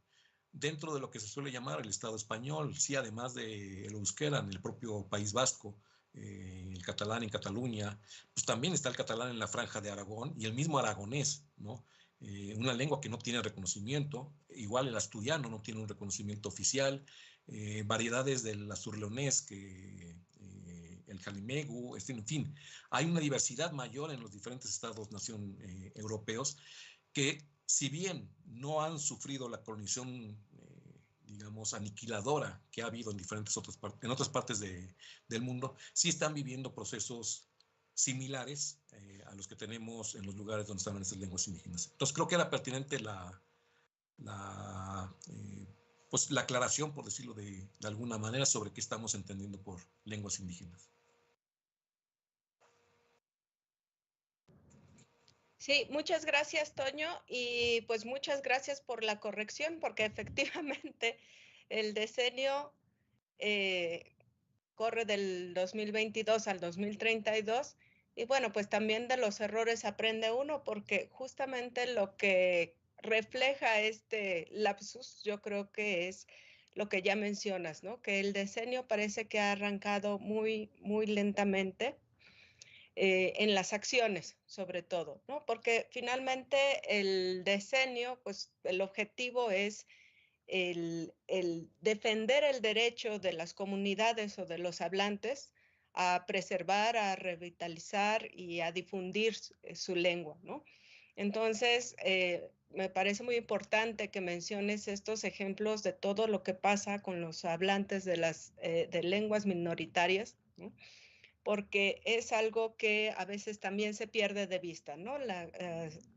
Dentro de lo que se suele llamar el Estado español, sí, además del euskera en el propio País Vasco, el catalán en Cataluña, pues también está el catalán en la franja de Aragón y el mismo aragonés, ¿no? Una lengua que no tiene reconocimiento, igual el asturiano no tiene un reconocimiento oficial, variedades del asturleonés, que el jalimegu, en fin, hay una diversidad mayor en los diferentes estados-nación europeos que, si bien no han sufrido la colonización digamos, aniquiladora que ha habido en otras partes del mundo, sí están viviendo procesos similares a los que tenemos en los lugares donde están estas lenguas indígenas. Entonces creo que era pertinente pues la aclaración, por decirlo de alguna manera, sobre qué estamos entendiendo por lenguas indígenas. Sí, muchas gracias, Toño, y pues muchas gracias por la corrección, porque efectivamente el decenio corre del 2022 al 2032, y bueno, pues también de los errores aprende uno, porque justamente lo que refleja este lapsus, yo creo que es lo que ya mencionas, ¿no? Que el decenio parece que ha arrancado muy, muy lentamente, en las acciones, sobre todo, ¿no? Porque finalmente el decenio, pues el objetivo es el defender el derecho de las comunidades o de los hablantes a preservar, a revitalizar y a difundir su lengua, ¿no? Entonces, me parece muy importante que menciones estos ejemplos de todo lo que pasa con los hablantes de lenguas minoritarias, ¿no? Porque es algo que a veces también se pierde de vista, ¿no?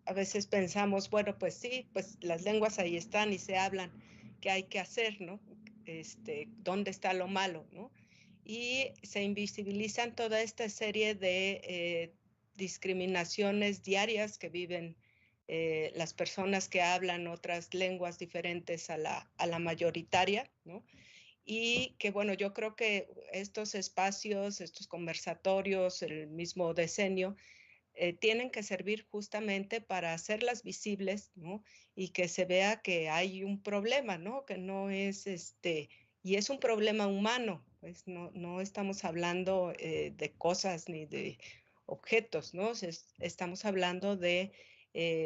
A veces pensamos, bueno, pues sí, pues las lenguas ahí están y se hablan, ¿qué hay que hacer, no? ¿Dónde está lo malo, no? Y se invisibilizan toda esta serie de discriminaciones diarias que viven las personas que hablan otras lenguas diferentes a la mayoritaria, ¿no? Y que bueno, yo creo que estos espacios, estos conversatorios, el mismo decenio, tienen que servir justamente para hacerlas visibles, ¿no? Y que se vea que hay un problema, ¿no? Que no es y es un problema humano, pues no estamos hablando de cosas ni de objetos, ¿no? Estamos hablando de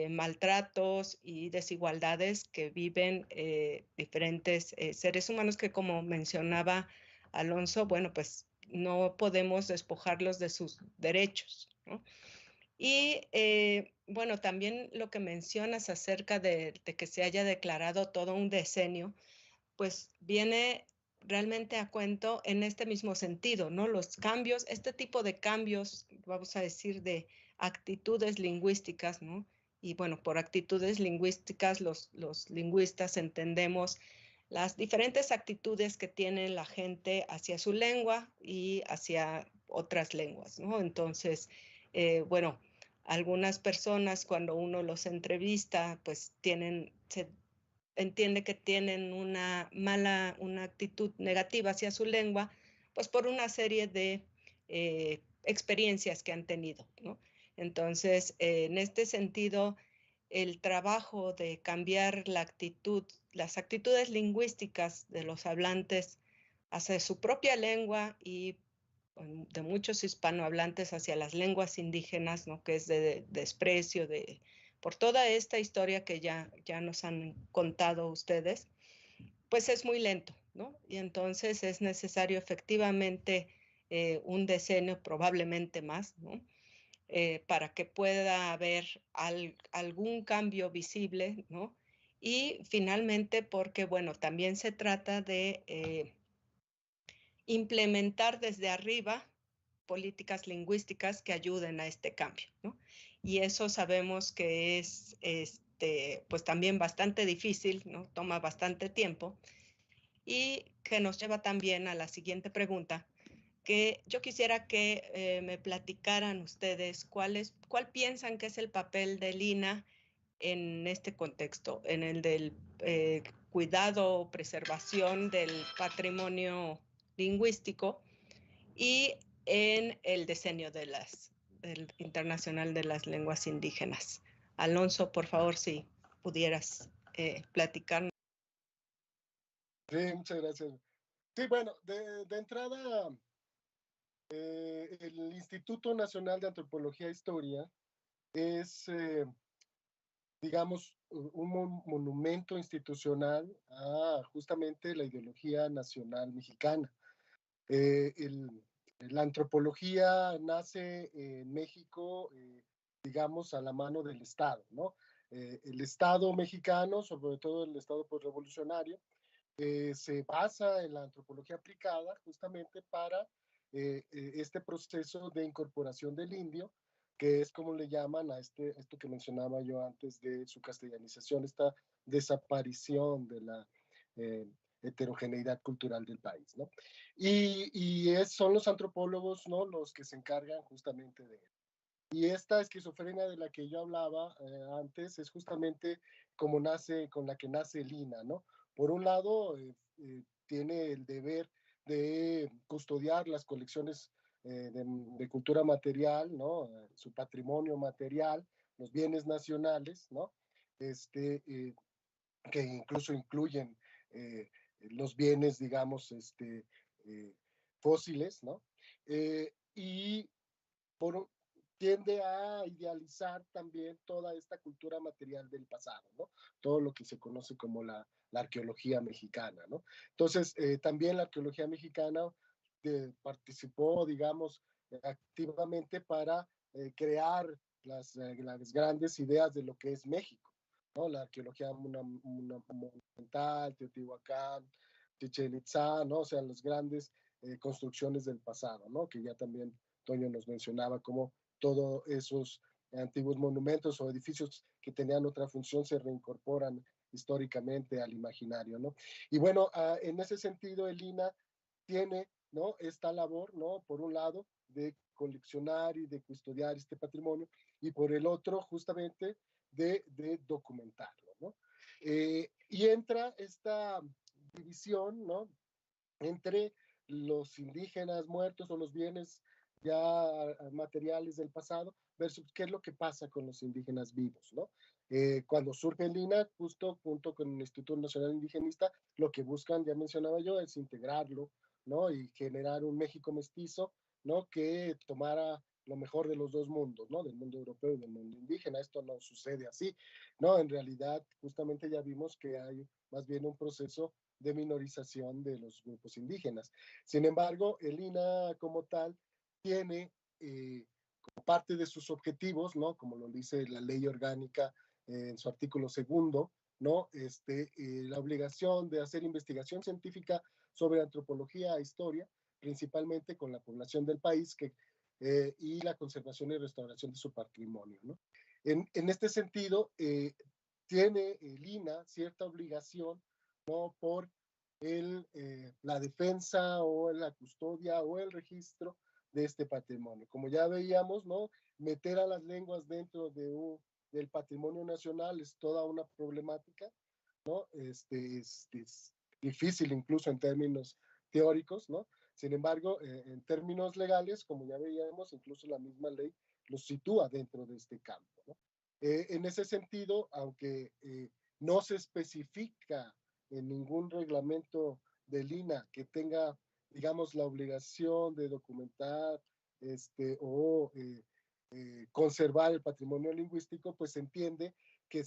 maltratos y desigualdades que viven diferentes seres humanos que, como mencionaba Alonso, bueno, pues no podemos despojarlos de sus derechos, ¿no? Y bueno, también lo que mencionas acerca de que se haya declarado todo un decenio, pues viene realmente a cuento en este mismo sentido, ¿no? Los cambios, este tipo de cambios, vamos a decir, de actitudes lingüísticas, ¿no? Y bueno, por actitudes lingüísticas, los lingüistas entendemos las diferentes actitudes que tiene la gente hacia su lengua y hacia otras lenguas, ¿no? Entonces, bueno, algunas personas cuando uno los entrevista, pues se entiende que tienen una actitud negativa hacia su lengua, pues por una serie de experiencias que han tenido, ¿no? Entonces, en este sentido, el trabajo de cambiar las actitudes lingüísticas de los hablantes hacia su propia lengua y de muchos hispanohablantes hacia las lenguas indígenas, ¿no? Que es de desprecio, por toda esta historia que ya nos han contado ustedes, pues es muy lento, ¿no? Y entonces es necesario efectivamente un decenio, probablemente más, ¿no? Para que pueda haber algún cambio visible, ¿no? Y finalmente porque, bueno, también se trata de implementar desde arriba políticas lingüísticas que ayuden a este cambio, ¿no? Y eso sabemos que es pues también bastante difícil, ¿no? Toma bastante tiempo y que nos lleva también a la siguiente pregunta, que yo quisiera que me platicaran ustedes cuál piensan que es el papel del INAH en este contexto, en el del cuidado o preservación del patrimonio lingüístico y en el diseño del internacional de las lenguas indígenas. Alonso, por favor, si pudieras platicarnos. Sí, muchas gracias. Sí, bueno, de entrada, el Instituto Nacional de Antropología e Historia es, digamos, un monumento institucional a justamente la ideología nacional mexicana. La antropología nace en México, digamos, a la mano del Estado, ¿no? El Estado mexicano, sobre todo el Estado postrevolucionario, se basa en la antropología aplicada justamente para este proceso de incorporación del indio, que es como le llaman a esto que mencionaba yo antes de su castellanización, esta desaparición de la heterogeneidad cultural del país, ¿no? Son los antropólogos, ¿no?, los que se encargan justamente de él. Y esta esquizofrenia de la que yo hablaba antes es justamente con la que nace el INAH, ¿no? Por un lado, tiene el deber de custodiar las colecciones de cultura material, ¿no? Su patrimonio material, los bienes nacionales, ¿no? Que incluso incluyen los bienes, digamos, fósiles, ¿no? Y por, tiende a idealizar también toda esta cultura material del pasado, ¿no? Todo lo que se conoce como la arqueología mexicana, ¿no? Entonces, también la arqueología mexicana participó, digamos, activamente para crear las grandes ideas de lo que es México, ¿no? La arqueología monumental, Teotihuacán, Chichén Itzá, ¿no? O sea, las grandes construcciones del pasado, ¿no? Que ya también Toño nos mencionaba cómo todos esos antiguos monumentos o edificios que tenían otra función se reincorporan históricamente al imaginario, ¿no? Y bueno, en ese sentido, el INAH tiene, ¿no?, esta labor, ¿no?, por un lado, de coleccionar y de custodiar este patrimonio, y por el otro, justamente, de documentarlo, ¿no? Y entra esta división, ¿no?, entre los indígenas muertos o los bienes ya materiales del pasado versus qué es lo que pasa con los indígenas vivos, ¿no? Cuando surge el INAH, justo junto con el Instituto Nacional Indigenista, lo que buscan, ya mencionaba yo, es integrarlo, ¿no? Y generar un México mestizo, ¿no?, que tomara lo mejor de los dos mundos, ¿no? Del mundo europeo y del mundo indígena. Esto no sucede así, ¿no? En realidad, justamente ya vimos que hay más bien un proceso de minorización de los grupos indígenas. Sin embargo, el INAH como tal tiene como parte de sus objetivos, ¿no?, como lo dice la ley orgánica en su artículo 2, ¿no?, la obligación de hacer investigación científica sobre antropología e historia, principalmente con la población del país y la conservación y restauración de su patrimonio, ¿no? En este sentido, tiene el INAH cierta obligación, ¿no?, por la defensa o la custodia o el registro de este patrimonio. Como ya veíamos, ¿no?, meter a las lenguas dentro del patrimonio nacional es toda una problemática, ¿no? Es difícil incluso en términos teóricos, ¿no? Sin embargo, en términos legales, como ya veíamos, incluso la misma ley los sitúa dentro de este campo, ¿no? En ese sentido, aunque no se especifica en ningún reglamento del INAH que tenga, digamos, la obligación de documentar o conservar el patrimonio lingüístico, pues se entiende que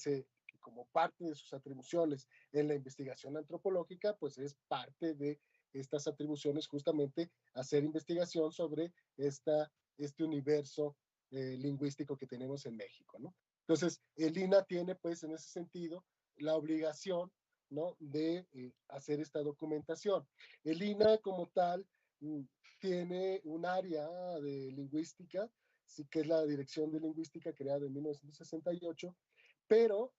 como parte de sus atribuciones en la investigación antropológica, pues es parte de estas atribuciones justamente hacer investigación sobre este universo lingüístico que tenemos en México, ¿no? Entonces, el INAH tiene, pues, en ese sentido, la obligación, ¿no?, de hacer esta documentación. El INAH como tal tiene un área de lingüística, sí, que es la Dirección de Lingüística creada en 1968, pero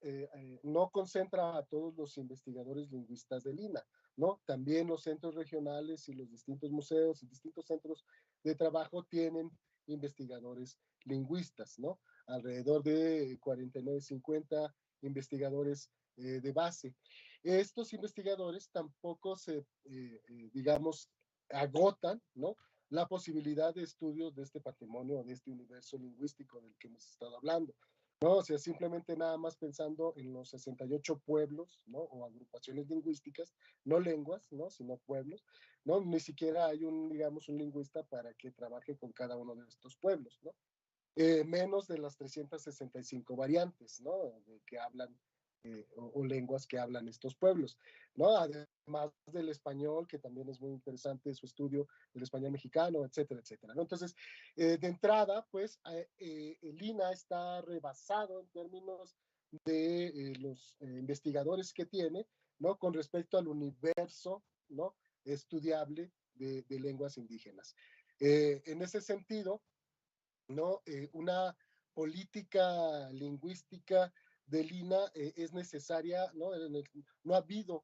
no concentra a todos los investigadores lingüistas del INAH, ¿no? También los centros regionales y los distintos museos y distintos centros de trabajo tienen investigadores lingüistas, ¿no? Alrededor de 49, 50 investigadores de base. Estos investigadores tampoco digamos, agotan, ¿no? La posibilidad de estudios de este patrimonio, de este universo lingüístico del que hemos estado hablando. ¿No? O sea, simplemente nada más pensando en los 68 pueblos, ¿no? O agrupaciones lingüísticas, no lenguas, ¿no? Sino pueblos, ¿no? Ni siquiera hay digamos, un lingüista para que trabaje con cada uno de estos pueblos, ¿no? Menos de las 365 variantes, ¿no? Que hablan o lenguas que hablan estos pueblos, ¿no? Además del español, que también es muy interesante su estudio del español mexicano, etcétera, etcétera, ¿no? Entonces, de entrada, pues, el INAH está rebasado en términos de los investigadores que tiene, ¿no? Con respecto al universo, ¿no? Estudiable de lenguas indígenas. En ese sentido, ¿no? Una política lingüística del INAH es necesaria, ¿no? No ha habido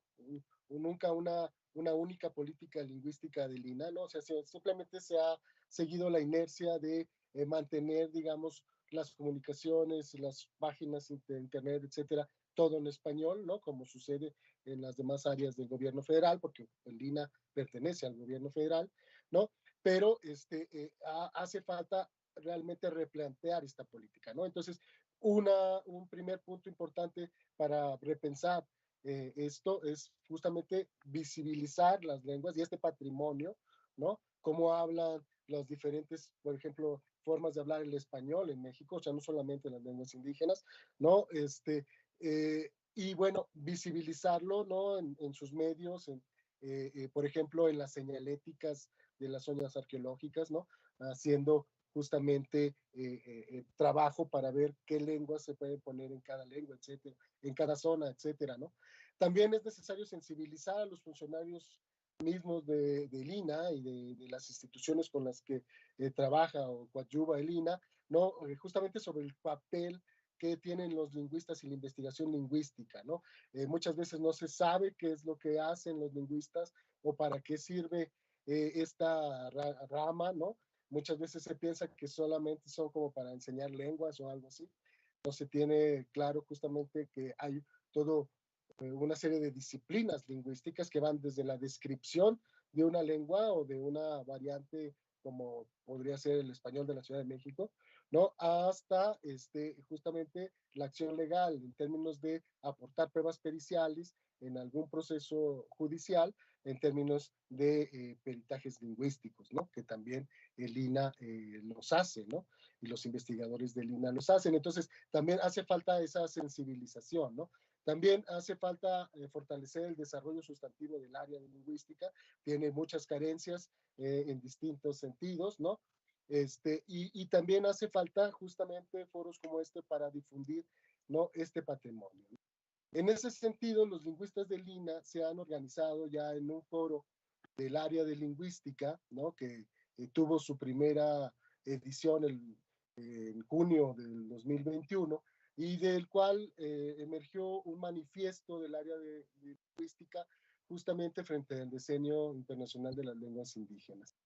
nunca una única política lingüística del INAH, ¿no? O sea, simplemente se ha seguido la inercia de mantener, digamos, las comunicaciones, las páginas de internet, etcétera, todo en español, ¿no? Como sucede en las demás áreas del gobierno federal, porque el INAH pertenece al gobierno federal, ¿no? Pero hace falta realmente replantear esta política, ¿no? Entonces, un primer punto importante para repensar esto es justamente visibilizar las lenguas y este patrimonio, ¿no? Cómo hablan las diferentes, por ejemplo, formas de hablar el español en México, o sea, no solamente las lenguas indígenas, ¿no? Y bueno, visibilizarlo, ¿no? En sus medios, por ejemplo, en las señaléticas de las zonas arqueológicas, ¿no? Haciendo justamente trabajo para ver qué lenguas se pueden poner en cada lengua, etcétera, en cada zona, etcétera, ¿no? También es necesario sensibilizar a los funcionarios mismos del INAH y de las instituciones con las que trabaja o coadyuva el INAH, ¿no? Justamente sobre el papel que tienen los lingüistas y la investigación lingüística, ¿no? Muchas veces no se sabe qué es lo que hacen los lingüistas o para qué sirve esta rama, ¿no? Muchas veces se piensa que solamente son como para enseñar lenguas o algo así. No se tiene claro justamente que hay todo una serie de disciplinas lingüísticas que van desde la descripción de una lengua o de una variante como podría ser el español de la Ciudad de México, ¿no? Hasta justamente la acción legal en términos de aportar pruebas periciales en algún proceso judicial en términos de peritajes lingüísticos, ¿no? Que también el INAH los hace, ¿no? Y los investigadores del INAH los hacen. Entonces, también hace falta esa sensibilización, ¿no? También hace falta fortalecer el desarrollo sustantivo del área de lingüística. Tiene muchas carencias en distintos sentidos, ¿no? Y también hace falta justamente foros como este para difundir, ¿no? Este patrimonio. En ese sentido, los lingüistas del INAH se han organizado ya en un foro del área de lingüística, ¿no? Que tuvo su primera edición en junio del 2021 y del cual emergió un manifiesto del área de lingüística justamente frente al Decenio Internacional de las Lenguas Indígenas.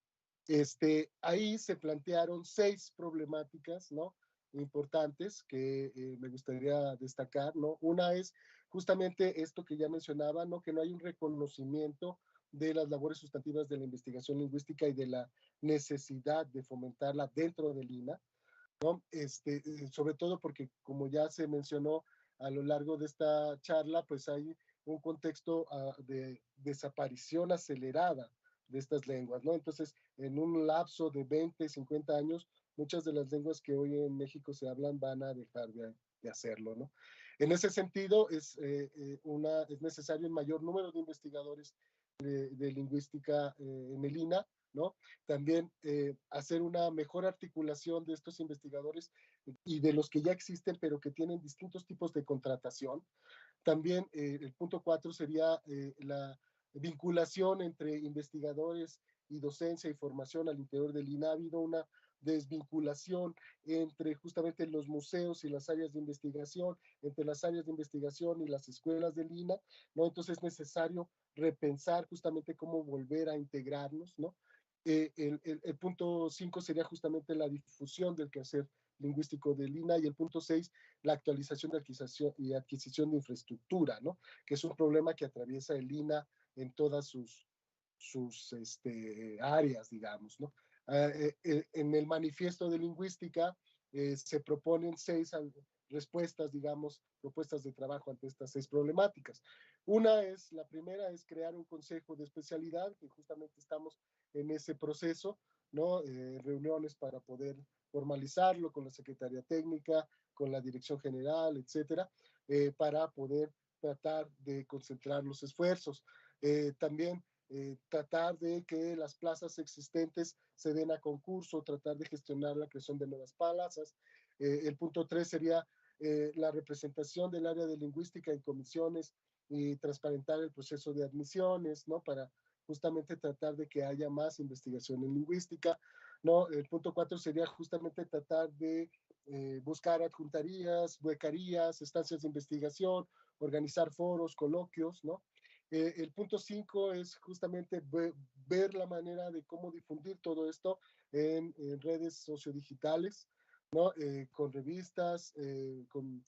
Ahí se plantearon 6 problemáticas, ¿no? Importantes que me gustaría destacar, ¿no? Una es justamente esto que ya mencionaba, ¿no? Que no hay un reconocimiento de las labores sustantivas de la investigación lingüística y de la necesidad de fomentarla dentro del INAH, ¿no? Sobre todo porque, como ya se mencionó a lo largo de esta charla, pues hay un contexto de desaparición acelerada de estas lenguas, ¿no? Entonces, en un lapso de 20, 50 años, muchas de las lenguas que hoy en México se hablan van a dejar de hacerlo, ¿no? En ese sentido, es necesario un mayor número de investigadores de lingüística en el INAH, ¿no? También hacer una mejor articulación de estos investigadores y de los que ya existen, pero que tienen distintos tipos de contratación. También el punto 4 sería la vinculación entre investigadores y docencia y formación al interior del INAH. Ha habido una desvinculación entre justamente los museos y las áreas de investigación, entre las áreas de investigación y las escuelas del INAH, ¿no? Entonces es necesario repensar justamente cómo volver a integrarnos, ¿no? El punto 5 sería justamente la difusión del quehacer lingüístico del INAH, y el punto 6, la actualización y adquisición de infraestructura, ¿no? Que es un problema que atraviesa el INAH en todas sus áreas, digamos, ¿no? En el manifiesto de lingüística se proponen 6 respuestas, digamos, propuestas de trabajo ante estas 6 problemáticas. La primera es crear un consejo de especialidad, que justamente estamos en ese proceso, ¿no? Reuniones para poder formalizarlo con la Secretaría Técnica, con la Dirección General, etcétera, para poder tratar de concentrar los esfuerzos. También tratar de que las plazas existentes se den a concurso, tratar de gestionar la creación de nuevas plazas. El punto 3 sería la representación del área de lingüística en comisiones y transparentar el proceso de admisiones, ¿no? Para justamente tratar de que haya más investigación en lingüística, ¿no? El punto 4 sería justamente tratar de buscar adjuntarías, becarías, estancias de investigación, organizar foros, coloquios, ¿no? El punto 5 es justamente ver la manera de cómo difundir todo esto en redes sociodigitales, ¿no? Con revistas, con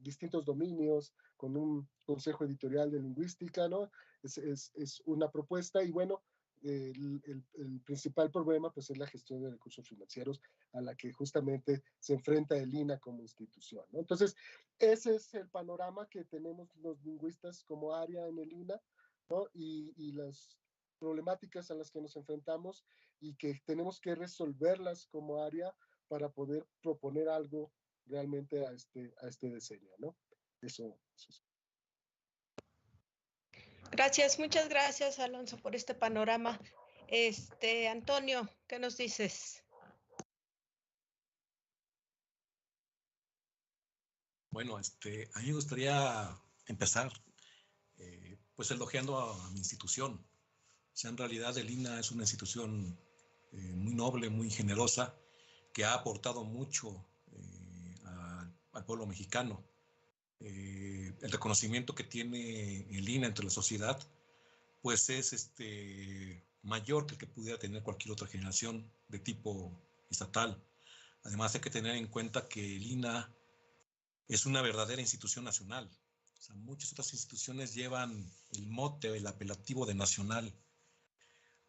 distintos dominios, con un consejo editorial de lingüística, ¿no? Es una propuesta, y bueno, el principal problema pues es la gestión de recursos financieros a la que justamente se enfrenta el INAH como institución, ¿no? Entonces, ese es el panorama que tenemos los lingüistas como área en el INAH, ¿no? Y las problemáticas a las que nos enfrentamos y que tenemos que resolverlas como área para poder proponer algo realmente a este diseño, ¿no? Eso. Gracias, muchas gracias, Alonso, por este panorama. Antonio, ¿qué nos dices? Bueno, a mí me gustaría empezar pues elogiando a mi institución. O sea, en realidad el INAH es una institución muy noble, muy generosa, que ha aportado mucho al pueblo mexicano. El reconocimiento que tiene el INAH entre la sociedad, pues es mayor que el que pudiera tener cualquier otra generación de tipo estatal. Además hay que tener en cuenta que el INAH es una verdadera institución nacional. O sea, muchas otras instituciones llevan el mote, el apelativo de nacional,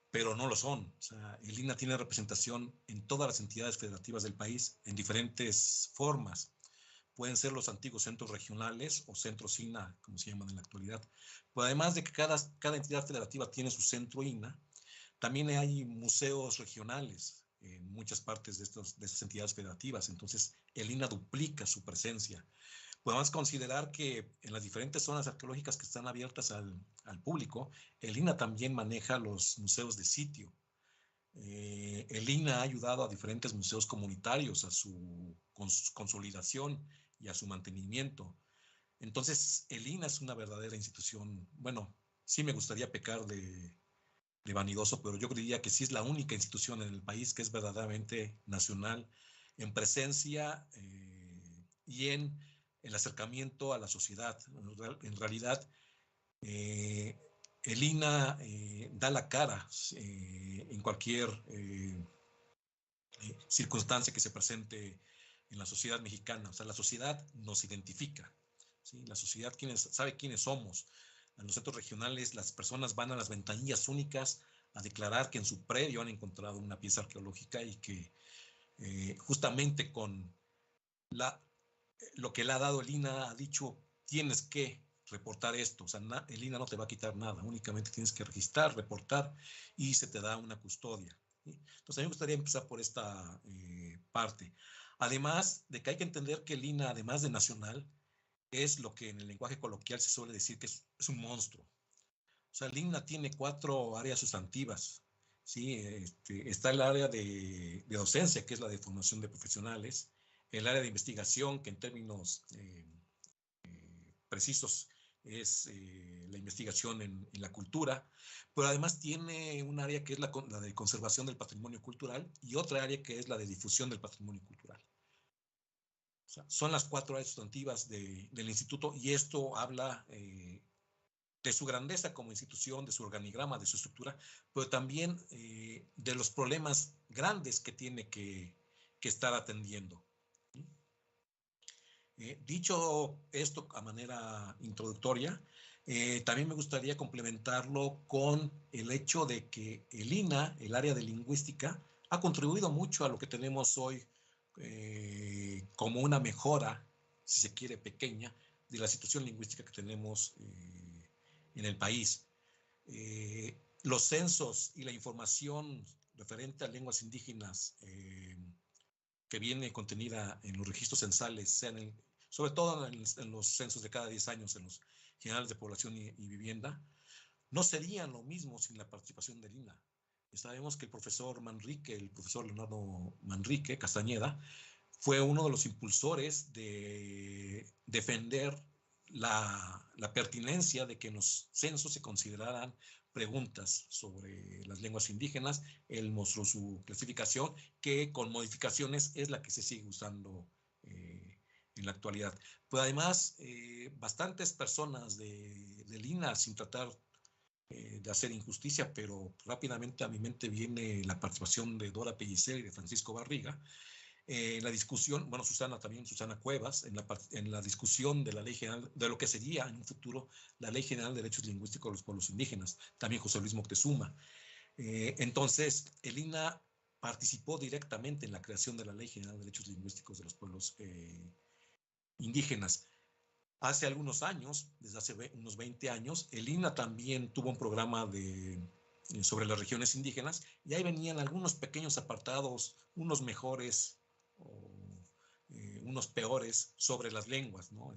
pero no lo son. O sea, el INAH tiene representación en todas las entidades federativas del país en diferentes formas. Pueden ser los antiguos centros regionales o centros INAH, como se llaman en la actualidad. Pero además de que cada entidad federativa tiene su centro INAH, también hay museos regionales en muchas partes de estas entidades federativas. Entonces, el INAH duplica su presencia. Podemos considerar que en las diferentes zonas arqueológicas que están abiertas al público, el INAH también maneja los museos de sitio. El INAH ha ayudado a diferentes museos comunitarios a su consolidación y a su mantenimiento. Entonces, el INAH es una verdadera institución. Bueno, sí me gustaría pecar de vanidoso, pero yo diría que sí es la única institución en el país que es verdaderamente nacional en presencia y en el acercamiento a la sociedad. En realidad, el INAH da la cara en cualquier circunstancia que se presente en la sociedad mexicana. O sea, la sociedad nos identifica, ¿sí? La sociedad sabe quiénes somos. En los centros regionales las personas van a las ventanillas únicas a declarar que en su predio han encontrado una pieza arqueológica y que justamente con lo que le ha dado el INAH ha dicho, tienes que reportar esto. O sea, el INAH no te va a quitar nada, únicamente tienes que registrar, reportar y se te da una custodia, ¿sí? Entonces a mí me gustaría empezar por esta parte. Además de que hay que entender que el INAH, además de nacional, es lo que en el lenguaje coloquial se suele decir que es un monstruo. O sea, el INAH tiene 4 áreas sustantivas, ¿sí? Está el área de docencia, que es la de formación de profesionales, el área de investigación, que en términos precisos es la investigación en la cultura, pero además tiene un área que es la de conservación del patrimonio cultural y otra área que es la de difusión del patrimonio cultural. O sea, son las 4 áreas sustantivas del instituto, y esto habla de su grandeza como institución, de su organigrama, de su estructura, pero también de los problemas grandes que tiene que estar atendiendo. Dicho esto a manera introductoria, también me gustaría complementarlo con el hecho de que el INAH, el área de lingüística, ha contribuido mucho a lo que tenemos hoy como una mejora, si se quiere, pequeña, de la situación lingüística que tenemos en el país. Los censos y la información referente a lenguas indígenas que viene contenida en los registros censales, sobre todo en los censos de cada 10 años, en los generales de población y vivienda, no serían lo mismo sin la participación del INAH. Sabemos que el profesor Leonardo Manrique Castañeda, fue uno de los impulsores de defender la pertinencia de que en los censos se consideraran preguntas sobre las lenguas indígenas. Él mostró su clasificación, que con modificaciones es la que se sigue usando en la actualidad. Pero además, bastantes personas del INAH, sin tratar de hacer injusticia, pero rápidamente a mi mente viene la participación de Dora Pellicer y de Francisco Barriga, en la discusión, bueno, Susana Cuevas, en la discusión de la Ley General, de lo que sería en un futuro la Ley General de Derechos Lingüísticos de los Pueblos Indígenas, también José Luis Moctezuma. Entonces, el INAH participó directamente en la creación de la Ley General de Derechos Lingüísticos de los Pueblos Indígenas. Hace algunos años, desde hace unos 20 años, el INAH también tuvo un programa sobre las regiones indígenas, y ahí venían algunos pequeños apartados, unos mejores o unos peores sobre las lenguas, ¿no?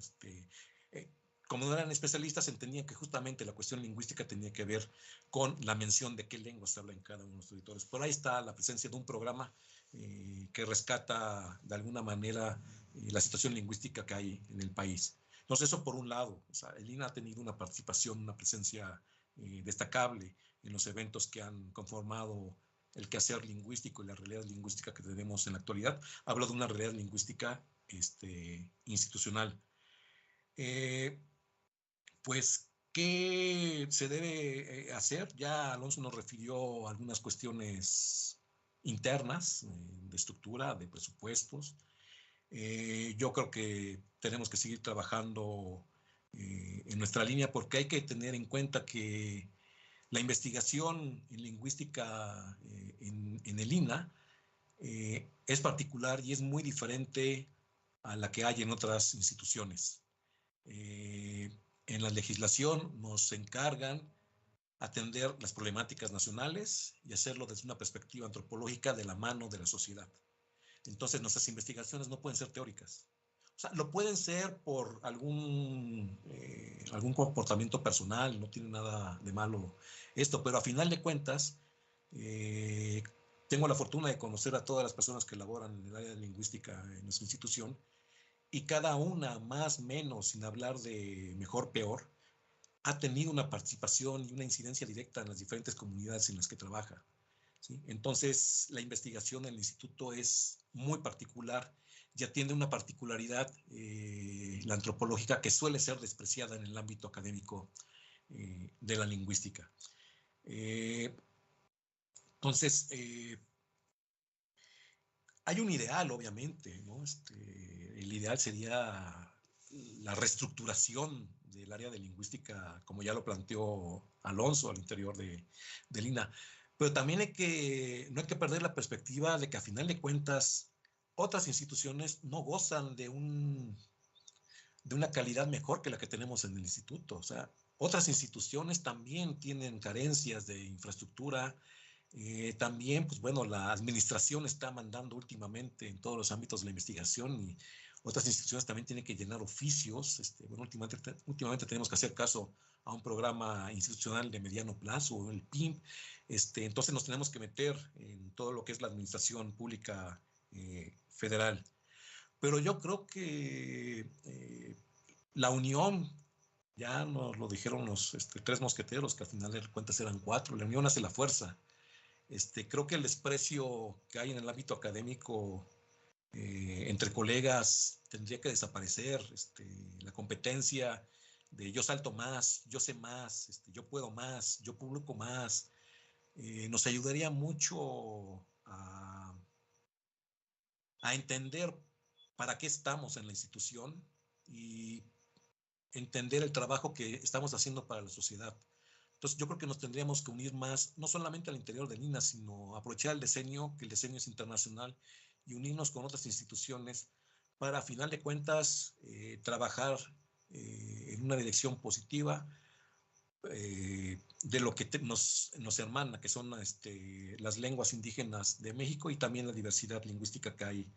Como no eran especialistas, entendían que justamente la cuestión lingüística tenía que ver con la mención de qué lenguas se habla en cada uno de los territorios. Por ahí está la presencia de un programa que rescata de alguna manera la situación lingüística que hay en el país. Entonces, eso por un lado. O sea, el INAH ha tenido una participación, una presencia destacable en los eventos que han conformado el quehacer lingüístico y la realidad lingüística que tenemos en la actualidad. Hablo de una realidad lingüística institucional. Pues, ¿qué se debe hacer? Ya Alonso nos refirió a algunas cuestiones internas, de estructura, de presupuestos. Yo creo que tenemos que seguir trabajando en nuestra línea, porque hay que tener en cuenta que la investigación en lingüística en el INAH es particular y es muy diferente a la que hay en otras instituciones. En la legislación nos encargan atender las problemáticas nacionales y hacerlo desde una perspectiva antropológica de la mano de la sociedad. Entonces, nuestras investigaciones no pueden ser teóricas. O sea, lo pueden ser por algún comportamiento personal, no tiene nada de malo esto, pero a final de cuentas, tengo la fortuna de conocer a todas las personas que laboran en el área de lingüística en nuestra institución, y cada una, más, menos, sin hablar de mejor, peor, ha tenido una participación y una incidencia directa en las diferentes comunidades en las que trabaja. ¿Sí? Entonces, la investigación en el instituto es muy particular, ya tiene una particularidad, la antropológica, que suele ser despreciada en el ámbito académico de la lingüística. Entonces, hay un ideal, obviamente, ¿no? El ideal sería la reestructuración del área de lingüística, como ya lo planteó Alonso al interior del INAH. Pero también no hay que perder la perspectiva de que, a final de cuentas, otras instituciones no gozan de una calidad mejor que la que tenemos en el instituto. O sea, otras instituciones también tienen carencias de infraestructura. También, pues bueno, la administración está mandando últimamente en todos los ámbitos de la investigación, y otras instituciones también tienen que llenar oficios. Bueno, últimamente tenemos que hacer caso a un programa institucional de mediano plazo, el PIM. Entonces nos tenemos que meter en todo lo que es la administración pública federal. Pero yo creo que la unión Ya nos lo dijeron los tres mosqueteros, que al final de cuentas eran 4. La unión hace la fuerza. Creo que el desprecio que hay en el ámbito académico entre colegas tendría que desaparecer. La competencia de yo salto más, yo sé más, yo puedo más, yo publico más, nos ayudaría mucho a entender para qué estamos en la institución y entender el trabajo que estamos haciendo para la sociedad. Entonces, yo creo que nos tendríamos que unir más, no solamente al interior del INAH, sino aprovechar el diseño, que el diseño es internacional, y unirnos con otras instituciones para, a final de cuentas, trabajar en una dirección positiva de lo que nos hermana, que son las lenguas indígenas de México y también la diversidad lingüística que hay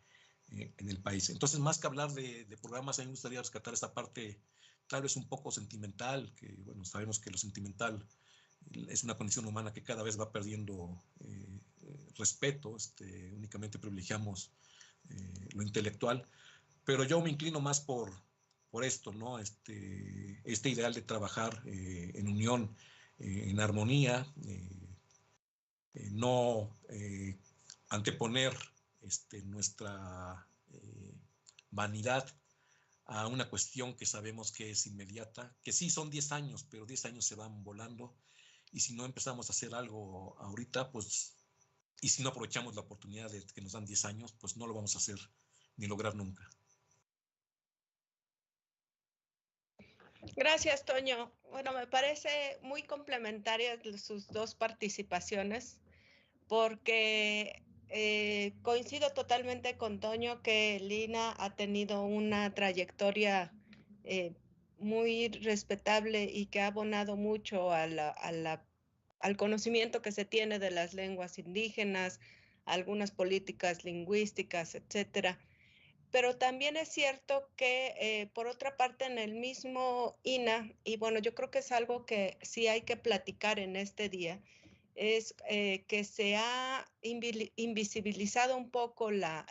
en el país. Entonces, más que hablar de programas, a mí me gustaría rescatar esta parte tal vez un poco sentimental, que bueno, sabemos que lo sentimental es una condición humana que cada vez va perdiendo respeto, únicamente privilegiamos lo intelectual, pero yo me inclino más por esto, ¿no? Este ideal de trabajar en unión, en armonía, no anteponer nuestra vanidad a una cuestión que sabemos que es inmediata, que sí son 10 años, pero 10 años se van volando, y si no empezamos a hacer algo ahorita, pues, y si no aprovechamos la oportunidad de que nos dan 10 años, pues no lo vamos a hacer ni lograr nunca. Gracias, Toño. Bueno, me parece muy complementaria sus dos participaciones, porque coincido totalmente con Toño que Lina ha tenido una trayectoria muy respetable y que ha abonado mucho al conocimiento que se tiene de las lenguas indígenas, algunas políticas lingüísticas, etcétera. Pero también es cierto que, por otra parte, en el mismo INAH, y bueno, yo creo que es algo que sí hay que platicar en este día, es que se ha invisibilizado un poco la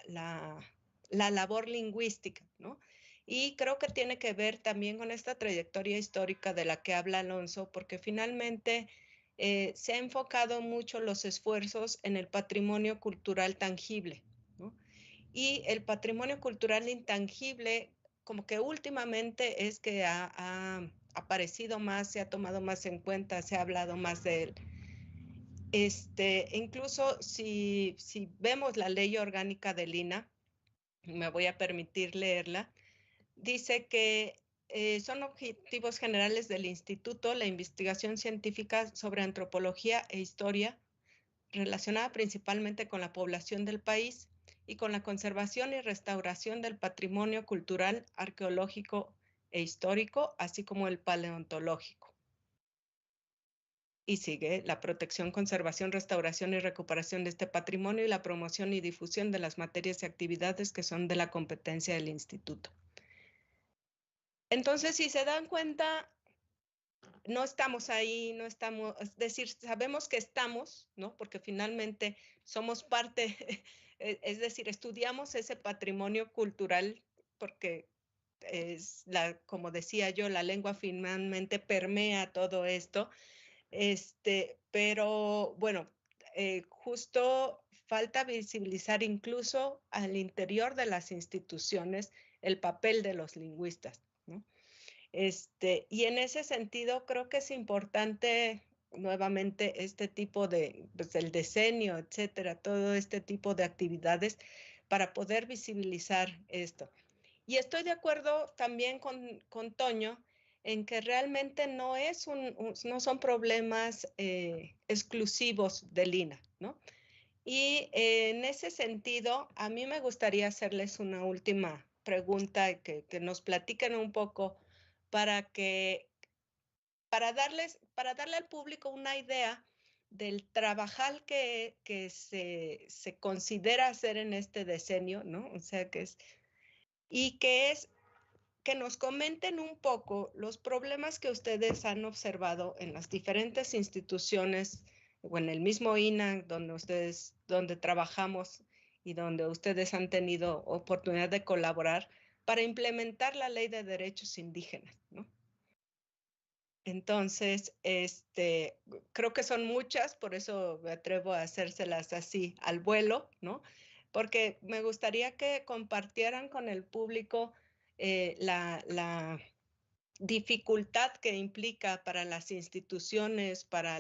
labor lingüística, ¿no? Y creo que tiene que ver también con esta trayectoria histórica de la que habla Alonso, porque finalmente se ha enfocado mucho los esfuerzos en el patrimonio cultural tangible, ¿no? Y el patrimonio cultural intangible, como que últimamente es que ha aparecido más, se ha tomado más en cuenta, se ha hablado más de él. Incluso si vemos la ley orgánica del INAH, me voy a permitir leerla, dice que son objetivos generales del instituto la investigación científica sobre antropología e historia relacionada principalmente con la población del país y con la conservación y restauración del patrimonio cultural, arqueológico e histórico, así como el paleontológico. Y sigue la protección, conservación, restauración y recuperación de este patrimonio y la promoción y difusión de las materias y actividades que son de la competencia del instituto. Entonces, si se dan cuenta, no estamos ahí, no estamos, es decir, sabemos que estamos, ¿no? Porque finalmente somos parte, es decir, estudiamos ese patrimonio cultural porque es como decía yo, la lengua finalmente permea todo esto. Pero bueno, justo falta visibilizar incluso al interior de las instituciones el papel de los lingüistas, ¿no? Y en ese sentido creo que es importante nuevamente este tipo de, pues el diseño, etcétera, todo este tipo de actividades para poder visibilizar esto. Y estoy de acuerdo también con Toño en que realmente no son problemas exclusivos del INAH, ¿no? Y en ese sentido, a mí me gustaría hacerles una última pregunta que nos platiquen un poco para darle al público una idea del trabajar que se considera hacer en este decenio, ¿no? O sea, que nos comenten un poco los problemas que ustedes han observado en las diferentes instituciones o en el mismo INAH donde trabajamos y donde ustedes han tenido oportunidad de colaborar para implementar la Ley de Derechos Indígenas, ¿no? Entonces, creo que son muchas, por eso me atrevo a hacérselas así al vuelo, ¿no? Porque me gustaría que compartieran con el público la dificultad que implica para las instituciones, para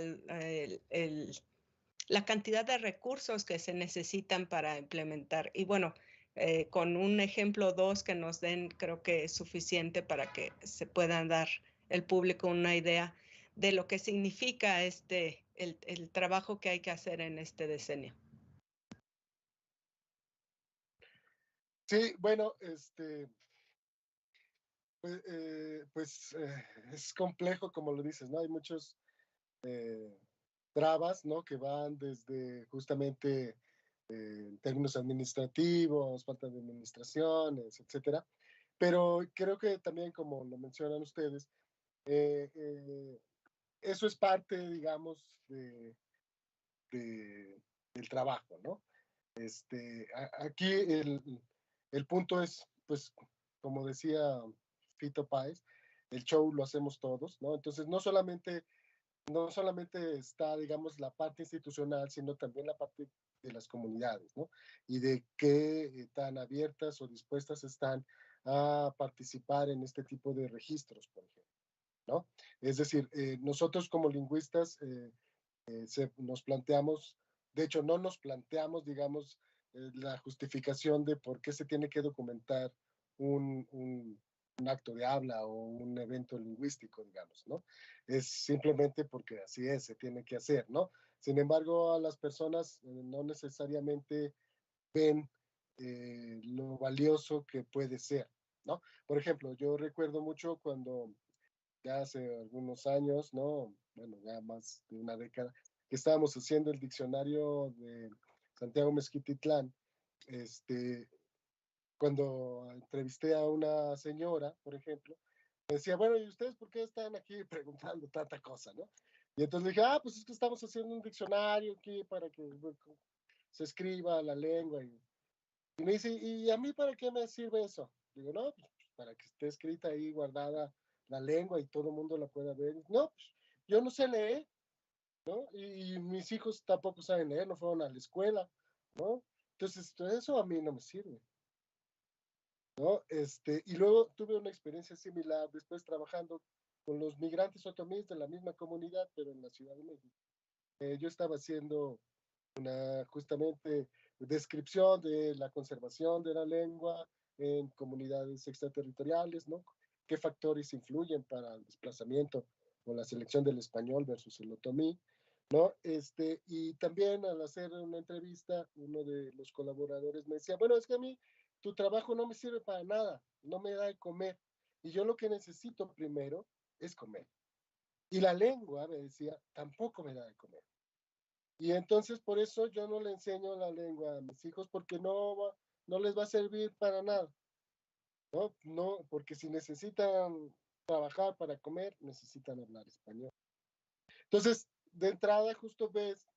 la cantidad de recursos que se necesitan para implementar. Y bueno, con un ejemplo o dos que nos den, creo que es suficiente para que se puedan dar el público una idea de lo que significa el trabajo que hay que hacer en este decenio. Sí, bueno, es complejo, como lo dices, ¿no? Hay muchos trabas, ¿no? Que van desde justamente en términos administrativos, falta de administraciones, etcétera. Pero creo que también, como lo mencionan ustedes, eso es parte, digamos, del trabajo, ¿no? Aquí el punto es, pues, como decía Fito Páez, el show lo hacemos todos, ¿no? Entonces, no solamente está, digamos, la parte institucional, sino también la parte de las comunidades, ¿no? Y de qué tan abiertas o dispuestas están a participar en este tipo de registros, por ejemplo, ¿no? Es decir, nosotros como lingüistas nos planteamos, de hecho, no nos planteamos, digamos, la justificación de por qué se tiene que documentar un acto de habla o un evento lingüístico, digamos, ¿no? Es simplemente porque así es, se tiene que hacer, ¿no? Sin embargo, a las personas no necesariamente ven lo valioso que puede ser, ¿no? Por ejemplo, yo recuerdo mucho cuando ya hace algunos años, ¿no? Bueno, ya más de una década, que estábamos haciendo el diccionario de Santiago Mezquititlán, cuando entrevisté a una señora, por ejemplo, me decía, bueno, ¿y ustedes por qué están aquí preguntando tanta cosa, no? Y entonces le dije, pues es que estamos haciendo un diccionario aquí para que se escriba la lengua. Y me dice, ¿y a mí para qué me sirve eso? Digo, no, pues para que esté escrita ahí, guardada la lengua y todo el mundo la pueda ver. No, pues yo no sé leer, ¿no? Y mis hijos tampoco saben leer, no fueron a la escuela, ¿no? Entonces, eso a mí no me sirve, ¿no? Y luego tuve una experiencia similar después trabajando con los migrantes otomíes de la misma comunidad, pero en la Ciudad de México. Yo estaba haciendo justamente descripción de la conservación de la lengua en comunidades extraterritoriales, ¿no? ¿Qué factores influyen para el desplazamiento o la selección del español versus el otomí, ¿no? Y también al hacer una entrevista, uno de los colaboradores me decía, bueno, es que a mí tu trabajo no me sirve para nada, no me da de comer. Y yo lo que necesito primero es comer. Y la lengua, me decía, tampoco me da de comer. Y entonces por eso yo no le enseño la lengua a mis hijos porque no les va a servir para nada, ¿no? No, porque si necesitan trabajar para comer, necesitan hablar español. Entonces, de entrada justo ves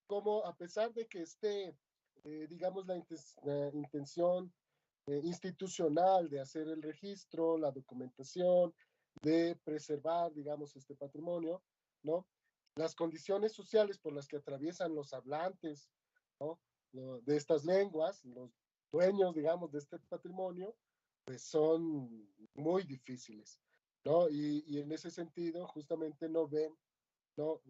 cómo a pesar de que esté, digamos, la intención institucional de hacer el registro, la documentación, de preservar, digamos, este patrimonio, ¿no? Las condiciones sociales por las que atraviesan los hablantes, ¿no? De estas lenguas, los dueños, digamos, de este patrimonio, pues son muy difíciles, ¿no? Y en ese sentido, justamente no ven, ¿no?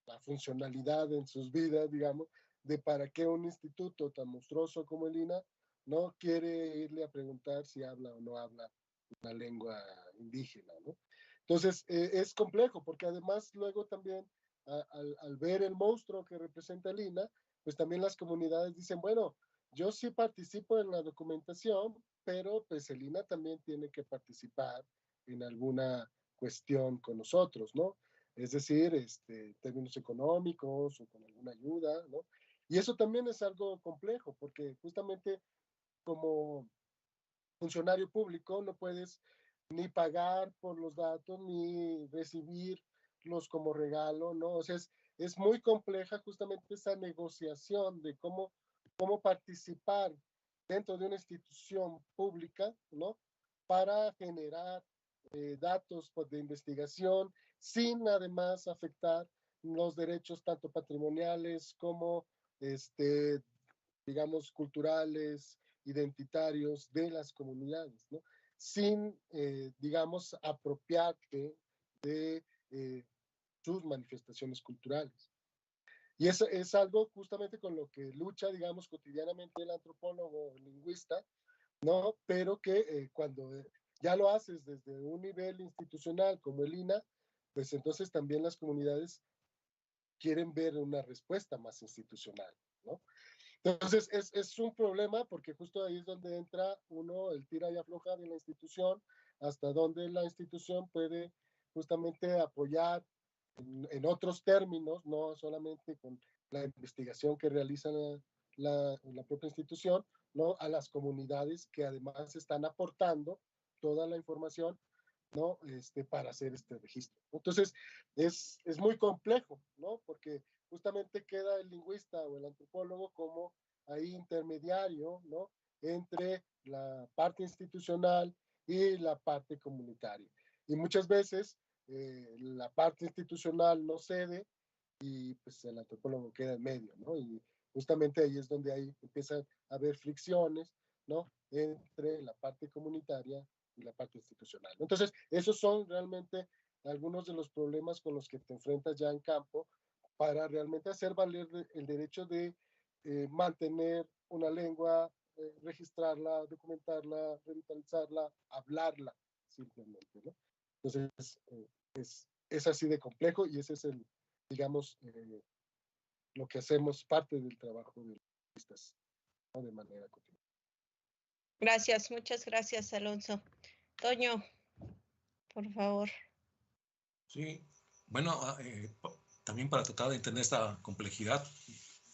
La funcionalidad en sus vidas, digamos, de para qué un instituto tan monstruoso como el INAH no quiere irle a preguntar si habla o no habla una lengua indígena, ¿no? Entonces, es complejo, porque además luego también, al ver el monstruo que representa el INAH, pues también las comunidades dicen, bueno, yo sí participo en la documentación, pero pues el INAH también tiene que participar en alguna cuestión con nosotros, ¿no? Es decir, términos económicos o con alguna ayuda, ¿no? Y eso también es algo complejo, porque justamente como funcionario público no puedes ni pagar por los datos ni recibirlos como regalo, ¿no? O sea, es muy compleja justamente esa negociación de cómo participar dentro de una institución pública, ¿no? Para generar datos de investigación sin además afectar los derechos tanto patrimoniales como, digamos, culturales, identitarios de las comunidades, ¿no? Sin, digamos, apropiarte de sus manifestaciones culturales. Y eso es algo justamente con lo que lucha, digamos, cotidianamente el antropólogo o el lingüista, ¿no? Pero que cuando ya lo haces desde un nivel institucional como el INAH, pues entonces también las comunidades quieren ver una respuesta más institucional, ¿no? Entonces es un problema porque justo ahí es donde entra uno, el tira y afloja de la institución, hasta donde la institución puede justamente apoyar en otros términos, no solamente con la investigación que realiza la propia institución, ¿no? A las comunidades que además están aportando toda la información, ¿no? Para hacer este registro. Entonces, es muy complejo, ¿no? Porque justamente queda el lingüista o el antropólogo como ahí intermediario, ¿no? Entre la parte institucional y la parte comunitaria. Y muchas veces la parte institucional no cede y pues el antropólogo queda en medio, ¿no? Y justamente ahí es donde ahí empiezan a haber fricciones, ¿no? Entre la parte comunitaria y la parte institucional. Entonces, esos son realmente algunos de los problemas con los que te enfrentas ya en campo para realmente hacer valer el derecho de mantener una lengua, registrarla, documentarla, revitalizarla, hablarla simplemente, ¿no? Entonces, es así de complejo y ese es el, digamos, lo que hacemos parte del trabajo de los artistas, ¿no? De manera continua. Gracias, muchas gracias, Alonso. Toño, por favor. Sí, bueno, también para tratar de entender esta complejidad,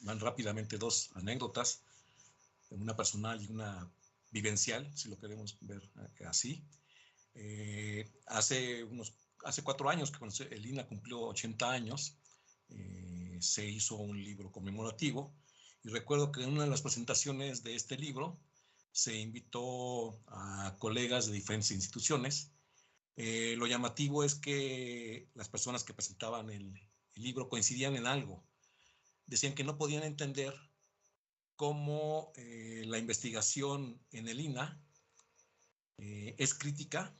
van rápidamente dos anécdotas, una personal y una vivencial, si lo queremos ver así. Hace 4 años, que cuando el INAH cumplió 80 años, se hizo un libro conmemorativo, y recuerdo que en una de las presentaciones de este libro se invitó a colegas de diferentes instituciones. Lo llamativo es que las personas que presentaban el libro coincidían en algo. Decían que no podían entender cómo la investigación en el INAH es crítica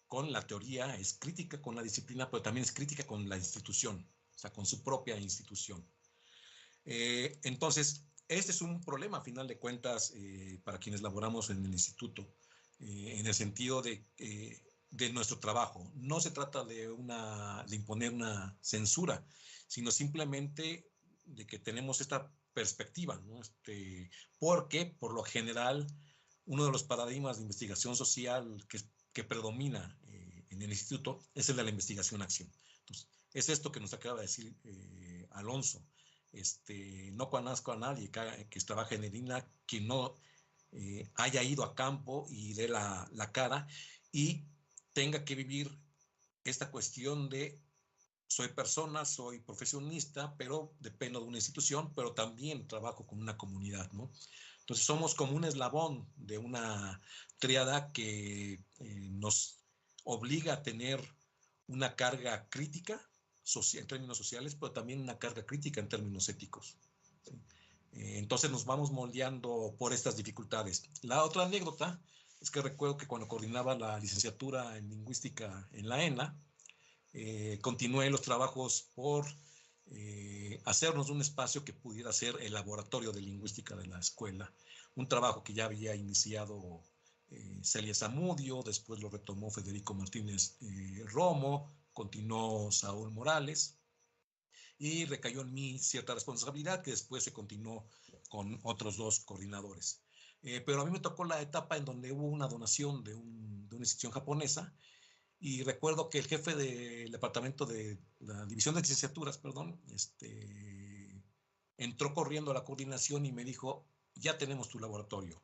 con la teoría, es crítica con la disciplina, pero también es crítica con la institución, o sea, con su propia institución. Entonces, este es un problema, a final de cuentas, para quienes laboramos en el instituto, en el sentido de nuestro trabajo. No se trata de imponer una censura, sino simplemente de que tenemos esta perspectiva, ¿no? Porque, por lo general, uno de los paradigmas de investigación social que predomina en el instituto es el de la investigación-acción. Entonces, es esto que nos acaba de decir Alonso. No conozco a nadie que trabaje en el INAH que no haya ido a campo y dé la cara y tenga que vivir esta cuestión de soy persona, soy profesionista, pero dependo de una institución, pero también trabajo con una comunidad, ¿no? Entonces somos como un eslabón de una tríada que nos obliga a tener una carga crítica en términos sociales, pero también una carga crítica en términos éticos. ¿Sí? Entonces nos vamos moldeando por estas dificultades. La otra anécdota es que recuerdo que cuando coordinaba la licenciatura en lingüística en la ENA, continué los trabajos por hacernos un espacio que pudiera ser el laboratorio de lingüística de la escuela, un trabajo que ya había iniciado Celia Zamudio, después lo retomó Federico Martínez Romo, continuó Saúl Morales, y recayó en mí cierta responsabilidad que después se continuó con otros 2 coordinadores. Pero a mí me tocó la etapa en donde hubo una donación de una institución japonesa, y recuerdo que el jefe del departamento de la división de licenciaturas, perdón, entró corriendo a la coordinación y me dijo, ya tenemos tu laboratorio.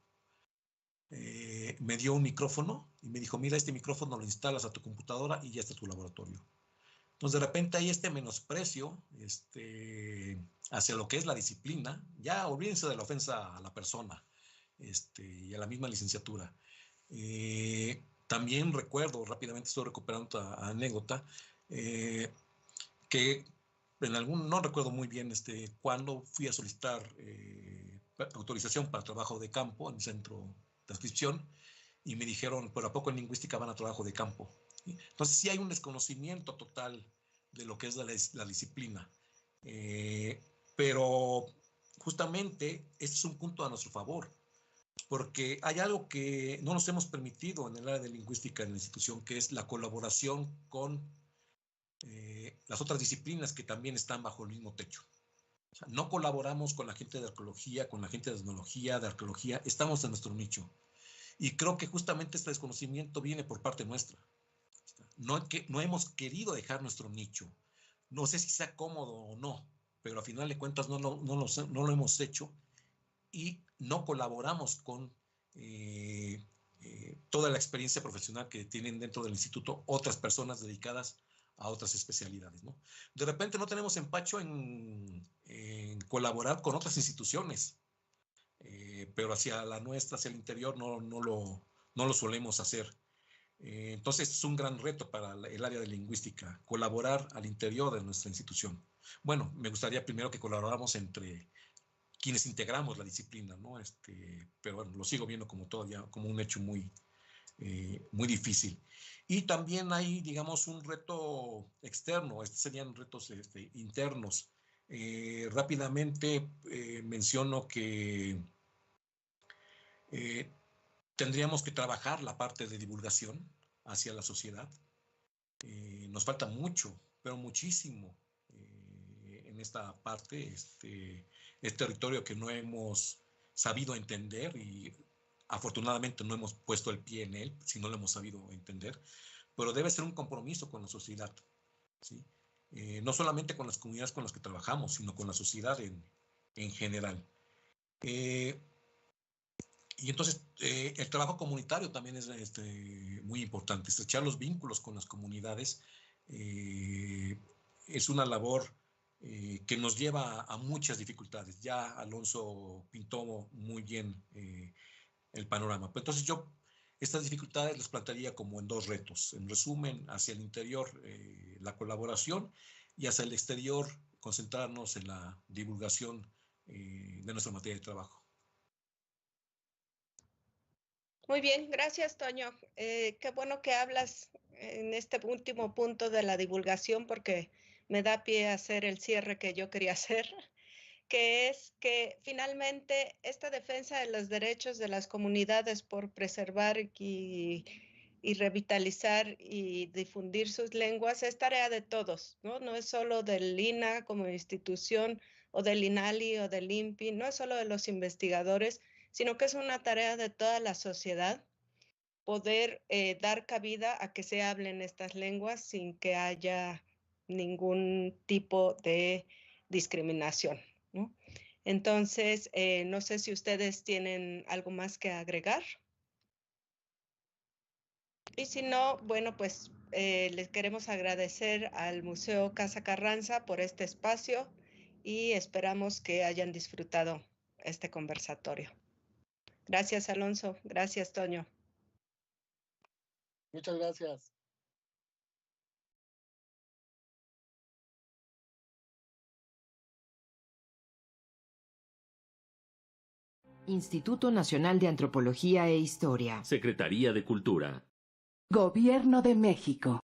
Me dio un micrófono y me dijo, mira, este micrófono lo instalas a tu computadora y ya está tu laboratorio. Entonces, de repente hay este menosprecio hacia lo que es la disciplina. Ya olvídense de la ofensa a la persona y a la misma licenciatura. También recuerdo, rápidamente estoy recuperando otra anécdota, que en no recuerdo muy bien cuándo fui a solicitar autorización para trabajo de campo en el centro de inscripción, y me dijeron, pero ¿a poco en lingüística van a trabajo de campo? Entonces sí hay un desconocimiento total de lo que es la disciplina. Pero justamente este es un punto a nuestro favor, porque hay algo que no nos hemos permitido en el área de lingüística en la institución, que es la colaboración con las otras disciplinas que también están bajo el mismo techo. O sea, no colaboramos con la gente de arqueología, con la gente de etnología, de arqueología, estamos en nuestro nicho. Y creo que justamente este desconocimiento viene por parte nuestra. No hemos querido dejar nuestro nicho. No sé si sea cómodo o no, pero a final de cuentas no lo hemos hecho, y no colaboramos con toda la experiencia profesional que tienen dentro del instituto otras personas dedicadas a otras especialidades, ¿no? De repente no tenemos empacho en colaborar con otras instituciones, pero hacia la nuestra, hacia el interior, no lo solemos hacer. Entonces es un gran reto para el área de lingüística, colaborar al interior de nuestra institución. Bueno, me gustaría primero que colaboráramos entre quienes integramos la disciplina, ¿no? Pero bueno, lo sigo viendo como todavía como un hecho muy difícil. Y también hay, digamos, un reto externo. Estos serían retos internos. Rápidamente menciono que tendríamos que trabajar la parte de divulgación hacia la sociedad. Nos falta mucho, pero muchísimo en esta parte. Es territorio que no hemos sabido entender, y afortunadamente no hemos puesto el pie en él, si no lo hemos sabido entender, pero debe ser un compromiso con la sociedad, ¿sí? No solamente con las comunidades con las que trabajamos, sino con la sociedad en general. Y entonces el trabajo comunitario también es muy importante. Estrechar los vínculos con las comunidades es una labor que nos lleva a muchas dificultades. Ya Alonso pintó muy bien el panorama. Pero entonces yo estas dificultades las plantearía como en dos retos. En resumen, hacia el interior la colaboración, y hacia el exterior concentrarnos en la divulgación de nuestra materia de trabajo. Muy bien, gracias, Toño. Qué bueno que hablas en este último punto de la divulgación, porque me da pie a hacer el cierre que yo quería hacer, que es que finalmente esta defensa de los derechos de las comunidades por preservar y revitalizar y difundir sus lenguas es tarea de todos, ¿no? No es solo del INAH como institución, o del INALI o del INPI, no es solo de los investigadores, sino que es una tarea de toda la sociedad poder dar cabida a que se hablen estas lenguas sin que haya ningún tipo de discriminación, ¿no? Entonces, no sé si ustedes tienen algo más que agregar. Y si no, bueno, pues les queremos agradecer al Museo Casa Carranza por este espacio, y esperamos que hayan disfrutado este conversatorio. Gracias, Alonso. Gracias, Toño. Muchas gracias. Instituto Nacional de Antropología e Historia. Secretaría de Cultura. Gobierno de México.